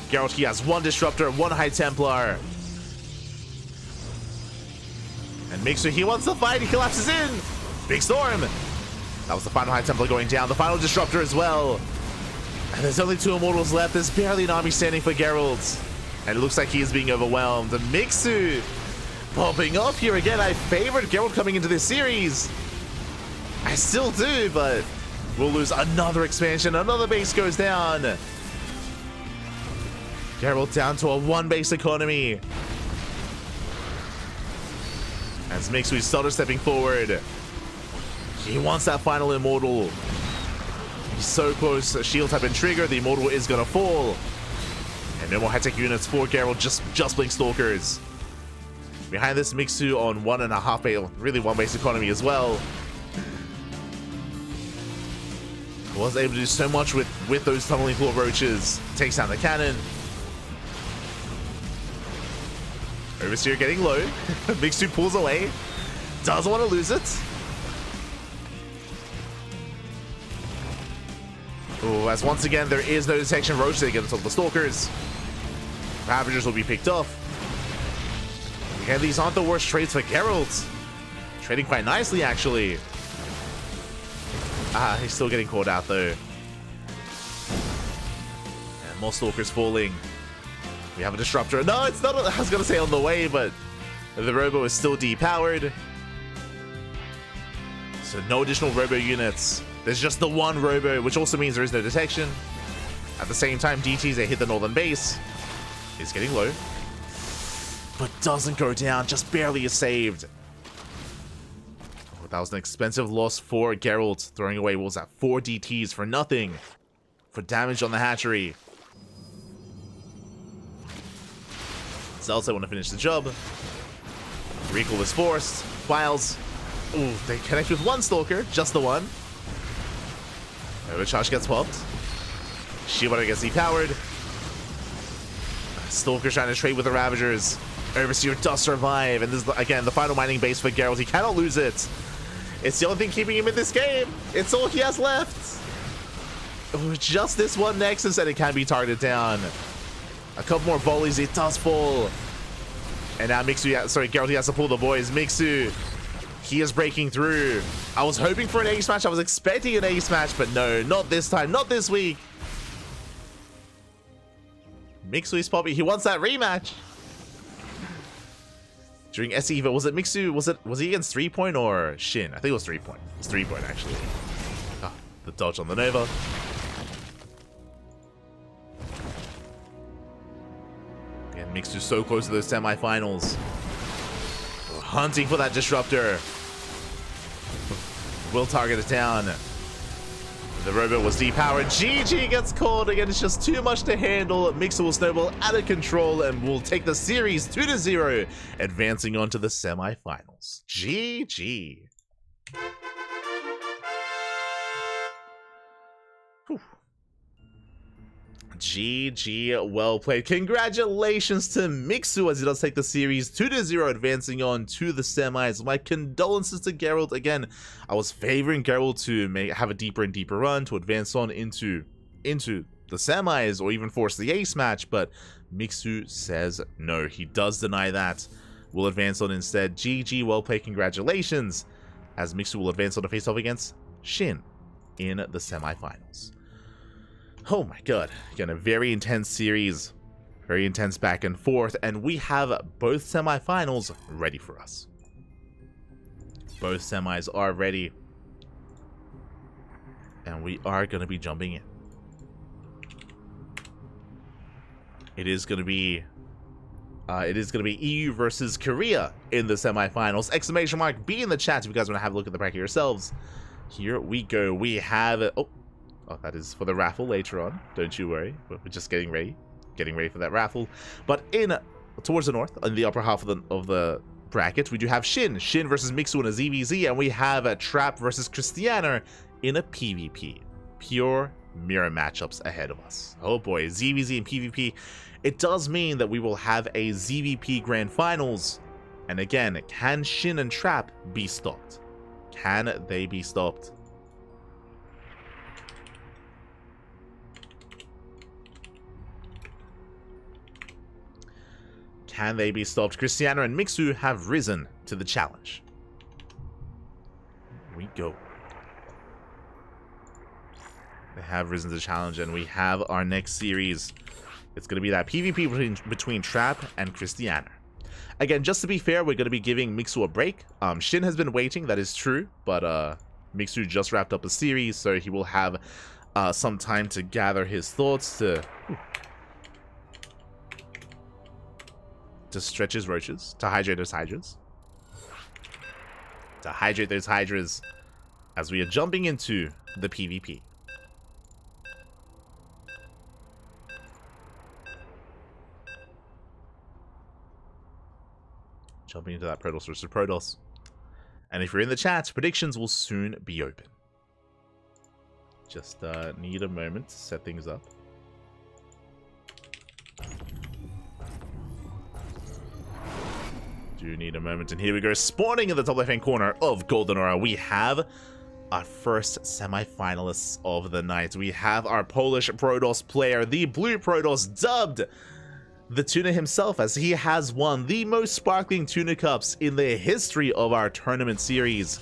Geralt, he has 1 Disruptor, 1 High Templar. And Mixu, he wants to fight. He collapses in. Big Storm. That was the final High Templar going down. The final Disruptor as well. And there's only 2 Immortals left. There's barely an army standing for Geralt. And it looks like he is being overwhelmed. And Mixu popping off here again. I favored Geralt coming into this series. I still do, but we'll lose another expansion. Another base goes down. Geralt down to a 1 base economy. As Mixu started stepping forward. He wants that final Immortal. He's so close. The shields have been triggered. The Immortal is going to fall. And no more high-tech units for Geralt. Just Blink Stalkers. Behind this, Mixu on 1.5 base, really 1 base economy as well. Was able to do so much with those tunneling claw roaches. Takes down the cannon. Overseer getting low. Mixu pulls away. Doesn't want to lose it. Oh, as once again there is no detection. Roach they get on top of the Stalkers. Ravagers will be picked off. Again, these aren't the worst trades for Geralt. Trading quite nicely actually. He's still getting caught out though. And more Stalkers falling. We have a Disruptor. No, it's not. I was going to say on the way, but the Robo is still depowered. So no additional Robo units. There's just the 1 Robo, which also means there is no detection. At the same time, DTs, they hit the northern base. Is getting low. But doesn't go down. Just barely is saved. Oh, that was an expensive loss for Geralt. Throwing away, what was that? 4 DTs for nothing. For damage on the hatchery. Zelda want to finish the job. Recall is forced. Files. Ooh, they connect with 1 Stalker. Just the 1. Overcharge gets popped. Shield gets depowered. Stalker trying to trade with the Ravagers. Overseer does survive. And this is, again, the final mining base for Geralt. He cannot lose it. It's the only thing keeping him in this game. It's all he has left. Ooh, just this 1 Nexus and it can be targeted down. A couple more volleys. It does fall. And now Mixu, sorry, Geralt, he has to pull the boys. Mixu, he is breaking through. I was hoping for an ace match. I was expecting an ace match, but no, not this time, not this week. Mixu is poppy. He wants that rematch. During SE Evo, was it Mixu? Was he against 3 Point or Shin? I think it was 3 Point. It was 3 Point actually. Ah, the dodge on the Nova. And Mixu so close to those semifinals. hunting for that disruptor. Will target it down. The robot was depowered. GG gets caught. Again, it's just too much to handle. Mixer will snowball out of control and will take the series 2-0, advancing on to the semifinals. GG. Whew. GG, well played. Congratulations to Mixu as he does take the series 2-0, advancing on to the semis. My condolences to Geralt. Again, I was favoring Geralt to have a deeper and deeper run to advance on into the semis or even force the ace match, but Mixu says no. He does deny that. Will advance on instead. GG, well played. Congratulations, as Mixu will advance on to face off against Shin in the semifinals. Oh my god, again, a very intense series, very intense back and forth, and we have both semifinals ready for us. Both semis are ready, and we are going to be jumping in. It is going to be EU versus Korea in the semifinals. Exclamation mark B in the chat if you guys want to have a look at the bracket yourselves. Here we go. We have oh, that is for the raffle later on. Don't you worry. We're just getting ready for that raffle. But towards the north, in the upper half of the bracket, we do have Shin versus Mixu in a ZVZ, and we have a Trap versus Christiana in a PvP. Pure mirror matchups ahead of us. Oh boy, ZVZ and PvP. It does mean that we will have a ZVP Grand Finals. And again, can Shin and Trap be stopped? Can they be stopped? Can they be stopped? Christiana and Mixu have risen to the challenge. Here we go. They have risen to the challenge, and we have our next series. It's going to be that PvP between Trap and Christiana. Again, just to be fair, we're going to be giving Mixu a break. Shin has been waiting, that is true, but Mixu just wrapped up a series, so he will have some time to gather his thoughts, to stretch his roaches, to hydrate those hydras. To hydrate those hydras as we are jumping into the PvP. Jumping into that Protoss versus Protoss. And if you're in the chat, predictions will soon be open. Just need a moment to set things up. Do need a moment, and here we go. Spawning in the top left-hand corner of Golden Aura, we have our first semi-finalists of the night. We have our Polish Protoss player, the Blue Protoss, dubbed the Tuna himself, as he has won the most sparkling Tuna Cups in the history of our tournament series.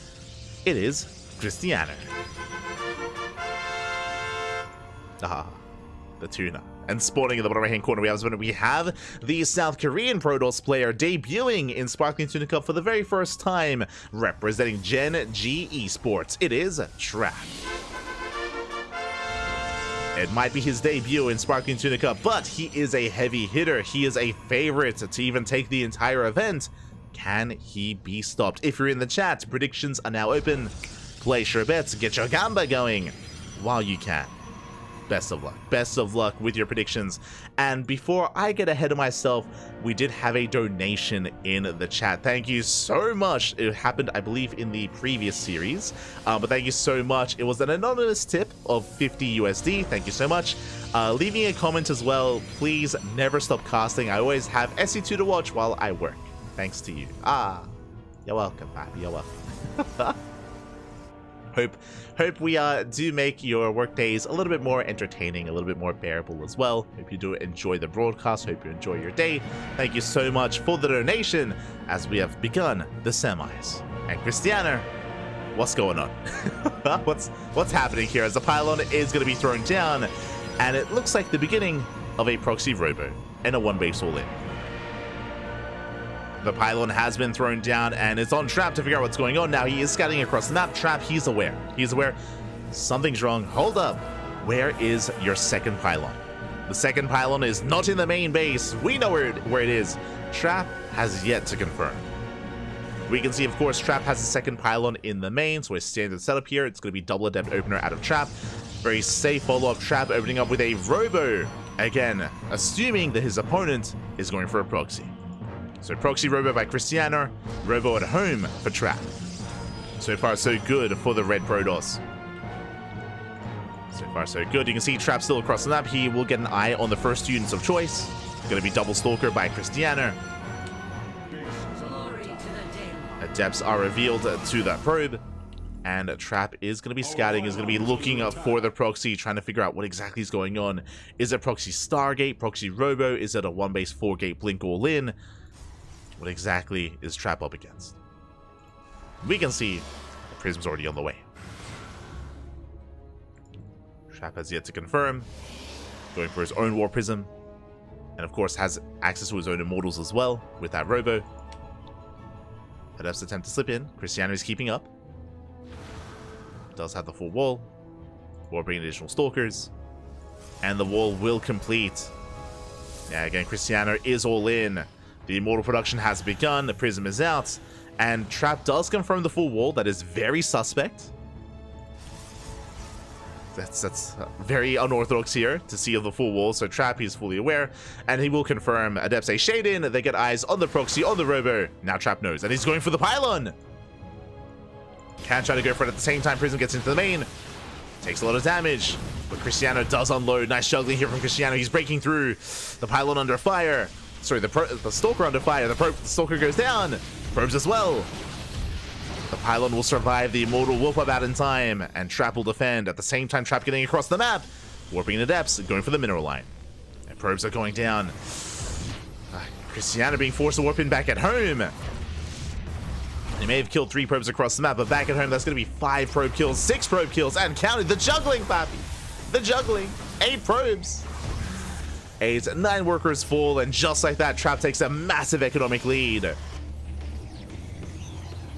It is Christiana. The Tuna. And spawning in the bottom right hand corner, we have the South Korean Protoss player debuting in Sparkling Tuna Cup for the very first time, representing Gen G Esports. It is Trap. It might be his debut in Sparkling Tuna Cup, but he is a heavy hitter. He is a favorite to even take the entire event. Can he be stopped? If you're in the chat, predictions are now open. Place your bets, get your gamba going while you can. Best of luck. Best of luck with your predictions. And before I get ahead of myself, we did have a donation in the chat. Thank you so much. It happened, I believe, in the previous series. But thank you so much. It was an anonymous tip of 50 USD. Thank you so much. Leaving a comment as well. Please never stop casting. I always have SE2 to watch while I work. Thanks to you. You're welcome, Pappy. You're welcome. Hope we do make your work days a little bit more entertaining, a little bit more bearable as well. Hope you do enjoy the broadcast. Hope you enjoy your day. Thank you so much for the donation as we have begun the semis. And Christiana, what's going on? what's happening here as the pylon is going to be thrown down, and it looks like the beginning of a proxy robo and a one base all in. The pylon has been thrown down, and it's on Trap to figure out what's going on now. He is scouting across the map. Trap, he's aware. He's aware something's wrong. Hold up. Where is your second pylon? The second pylon is not in the main base. We know where it is. Trap has yet to confirm. We can see, of course, Trap has a second pylon in the main, so a standard setup here. It's going to be double adept opener out of Trap. Very safe follow-up. Trap opening up with a Robo. Again, assuming that his opponent is going for a proxy. So proxy Robo by Cristiano, Robo at home for Trap. So far, so good for the red Protoss. So far, so good. You can see Trap still across the map. He will get an eye on the first units of choice. Going to be double Stalker by Cristiano. Adepts are revealed to that probe. And Trap is going to be scouting, is going to be looking for the proxy, trying to figure out what exactly is going on. Is it proxy Stargate, proxy Robo? Is it a 1-base 4-gate blink all in? What exactly is Trap up against? We can see the Prism's already on the way. Trap has yet to confirm. Going for his own War Prism. And of course has access to his own Immortals as well with that Robo. Adepts attempt to slip in. Cristiano is keeping up. Does have the full wall. Will bring additional Stalkers. And the wall will complete. Yeah, again, Cristiano is all in. The Immortal production has begun. The Prism is out. And Trap does confirm the full wall. That is very suspect. That's very unorthodox here to see the full wall. So Trap, he's fully aware. And he will confirm. Adepts a shade in. They get eyes on the proxy, on the Robo. Now Trap knows. And he's going for the pylon. Can try to go for it at the same time. Prism gets into the main. Takes a lot of damage. But Cristiano does unload. Nice juggling here from Cristiano. He's breaking through. The pylon under fire. Sorry, the Stalker under fire. The Stalker goes down. Probes as well. The pylon will survive. The Immortal will pop out in time. And Trap will defend. At the same time, Trap getting across the map. Warping the depths. Going for the mineral line. And probes are going down. Cristiano being forced to warp in back at home. He may have killed 3 probes across the map, but back at home, that's going to be 5 probe kills, 6 probe kills, and counted. The juggling, papi. The juggling. 8 probes. 8, 9 workers fall, and just like that, Trap takes a massive economic lead.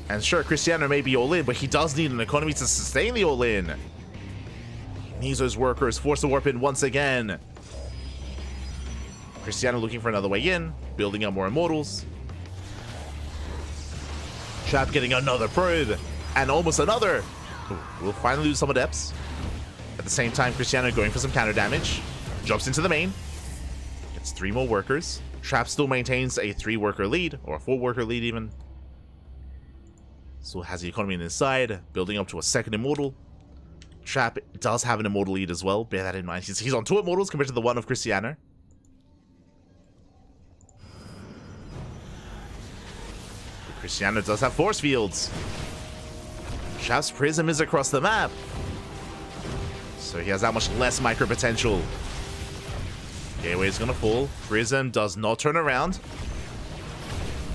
And sure, Cristiano may be all in, but he does need an economy to sustain the all in. He needs those workers, forced to warp in once again. Cristiano looking for another way in, building up more Immortals. Trap getting another probe, and almost another. Ooh, we'll finally lose some Adepts. At the same time, Cristiano going for some counter damage. Jumps into the main. Gets 3 more workers. Trap still maintains a 3-worker lead, or a 4-worker lead even. Still has the economy on his side, building up to a second Immortal. Trap does have an Immortal lead as well, bear that in mind. He's on 2 Immortals compared to the 1 of Cristiano. Cristiano does have force fields. Trap's Prism is across the map. So he has that much less micro potential. Gateway is going to fall. Prism does not turn around.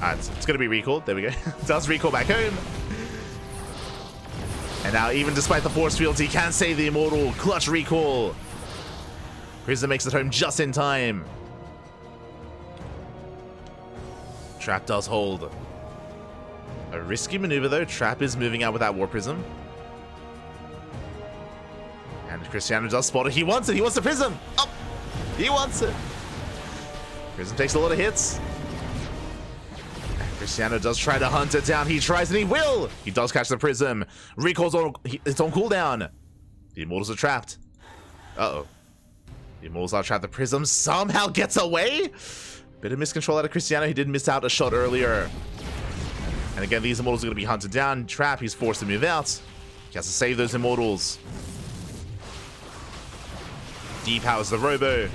It's going to be recalled. There we go. Does recall back home. And now, even despite the force fields, he can save the Immortal. Clutch recall. Prism makes it home just in time. Trap does hold. A risky maneuver though. Trap is moving out with that War Prism. And Cristiano does spot it. He wants it. He wants the Prism. Oh, he wants it. Prism takes a lot of hits. And Cristiano does try to hunt it down. He tries and he will. He does catch the Prism. Recalls on. It's on cooldown. The Immortals are trapped. Uh-oh. The Immortals are trapped. The Prism somehow gets away. Bit of miscontrol out of Cristiano. He did miss out a shot earlier. And again, these Immortals are going to be hunted down. Trap, he's forced to move out. He has to save those Immortals. Depowers the Robo.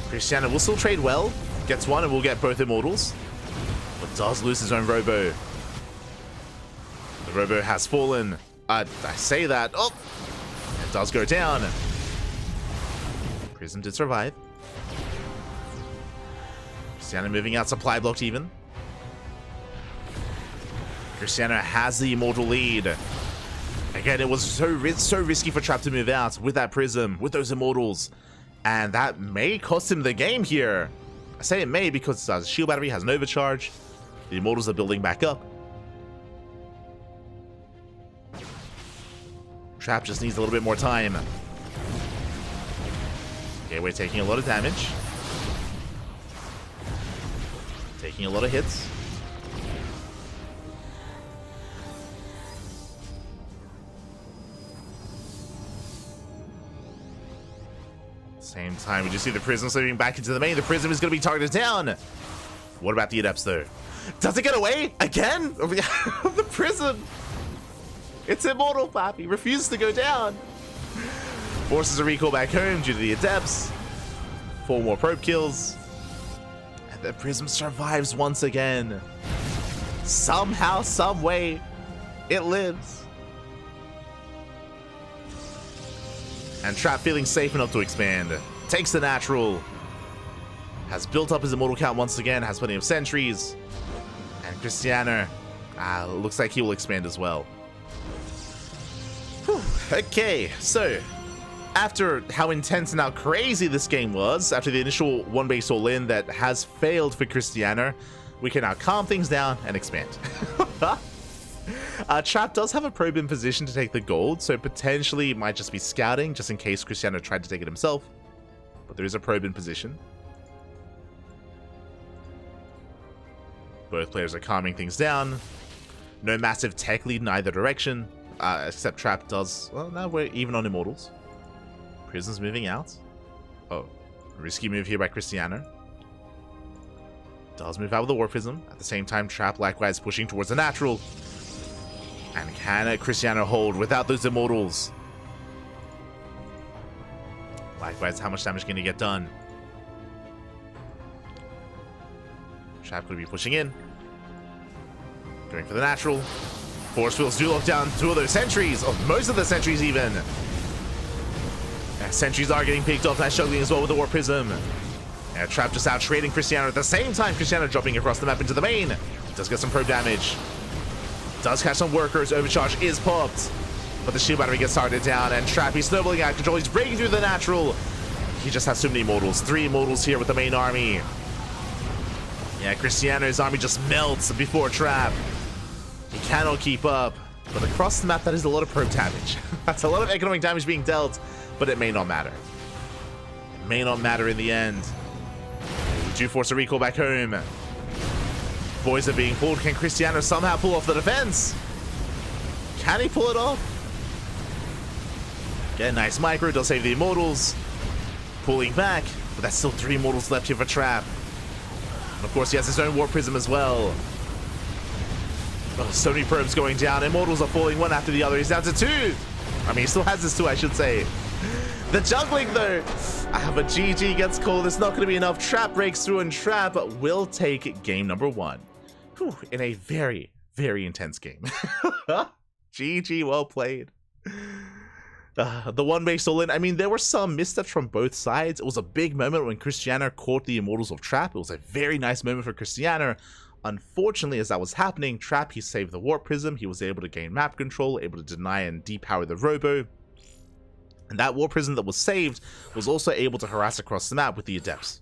Cristiano will still trade well. Gets one and will get both Immortals. But does lose his own Robo. The Robo has fallen. I say that. Oh! It does go down. Prism did survive. Cristiano moving out, supply blocked even. Cristiano has the Immortal lead. Again, it was so risky for Trap to move out with that Prism, with those Immortals. And that may cost him the game here. I say it may because his shield battery has an overcharge. The Immortals are building back up. Trap just needs a little bit more time. Okay, we're taking a lot of damage. Taking a lot of hits. Same time, we just see the Prism slipping back into the main. The Prism is going to be targeted down. What about the Adepts, though? Does it get away? Again? The Prism! It's immortal, Pappy. Refuses to go down. Forces a recall back home due to the Adepts. 4 more probe kills. And the Prism survives once again. Somehow, some way, it lives. And Trap, feeling safe enough to expand, takes the natural. Has built up his immortal count once again, has plenty of sentries. And Cristiano, looks like he will expand as well. Whew. Okay, so after how intense and how crazy this game was, after the initial one base all-in that has failed for Cristiano, we can now calm things down and expand. Trap does have a probe in position to take the gold, so potentially it might just be scouting, just in case Cristiano tried to take it himself. But there is a probe in position. Both players are calming things down. No massive tech lead in either direction, except Trap does... Well, now we're even on Immortals. Prism's moving out. Oh, risky move here by Cristiano. Does move out with the Warp Prism. At the same time, Trap likewise pushing towards the natural. And can Cristiano hold without those Immortals? Likewise, how much damage can he get done? Trap could be pushing in. Going for the natural. Force Fields do lock down 2 of those sentries, or most of the sentries even. Sentries are getting picked off, and struggling as well with the Warp Prism. Trap just out trading Cristiano at the same time. Cristiano dropping across the map into the main. Does get some probe damage. Does catch some workers. Overcharge is popped. But the shield battery gets targeted down, and Trap, he's snowballing out of control. He's breaking through the natural. He just has too many Immortals. 3 Immortals here with the main army. Yeah, Cristiano's army just melts before Trap. He cannot keep up. But across the map, that is a lot of probe damage. That's a lot of economic damage being dealt, but it may not matter. It may not matter in the end. We do force a recall back home. Boys are being pulled. Can Cristiano somehow pull off the defense? Can he pull it off? Get a nice micro. Does save the Immortals. Pulling back, but that's still 3 Immortals left here for Trap. And of course, he has his own Warp Prism as well. Oh, so many probes going down. Immortals are falling one after the other. He's down to 2. I mean, he still has his 2, I should say. The juggling, though. But GG gets called. It's not going to be enough. Trap breaks through, and Trap will take game number 1. Whew, in a very, very intense game. GG, well played. The one base all in. I mean, there were some missteps from both sides. It was a big moment when Cristiano caught the Immortals of Trap. It was a very nice moment for Cristiano. Unfortunately, as that was happening, Trap, he saved the Warp Prism. He was able to gain map control, able to deny and depower the Robo. And that Warp Prism that was saved was also able to harass across the map with the Adepts.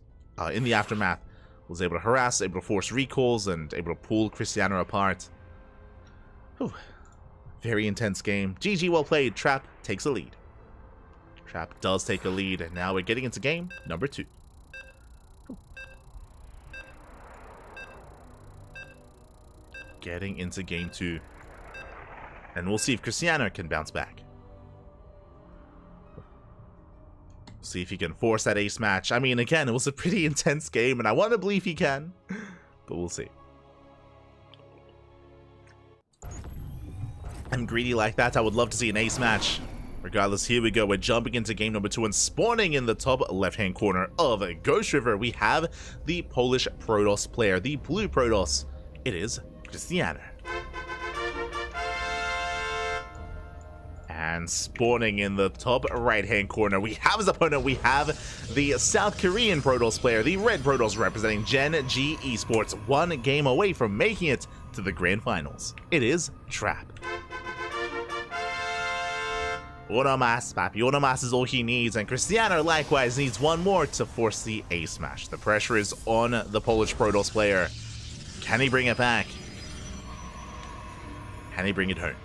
In the aftermath, was able to harass, able to force recalls, and able to pull Cristiano apart. Whew. Very intense game. GG, well played. Trap takes a lead. Trap does take a lead, and now we're getting into game number 2. Getting into game 2. And we'll see if Cristiano can bounce back. See if he can force that ace match. I mean, again, it was a pretty intense game, and I want to believe he can. But we'll see. I'm greedy like that. I would love to see an ace match. Regardless, here we go. We're jumping into game number 2, and spawning in the top left-hand corner of Ghost River, we have the Polish Protoss player, the blue Protoss. It is Cristiano. And spawning in the top right-hand corner, we have his opponent. We have the South Korean Protoss player, the red Protoss, representing Gen G Esports, 1 game away from making it to the grand finals. It is Trap. Uno mas, papi. Uno mas is all he needs, and Cristiano likewise needs 1 more to force the ace match. The pressure is on the Polish Protoss player. Can he bring it back? Can he bring it home?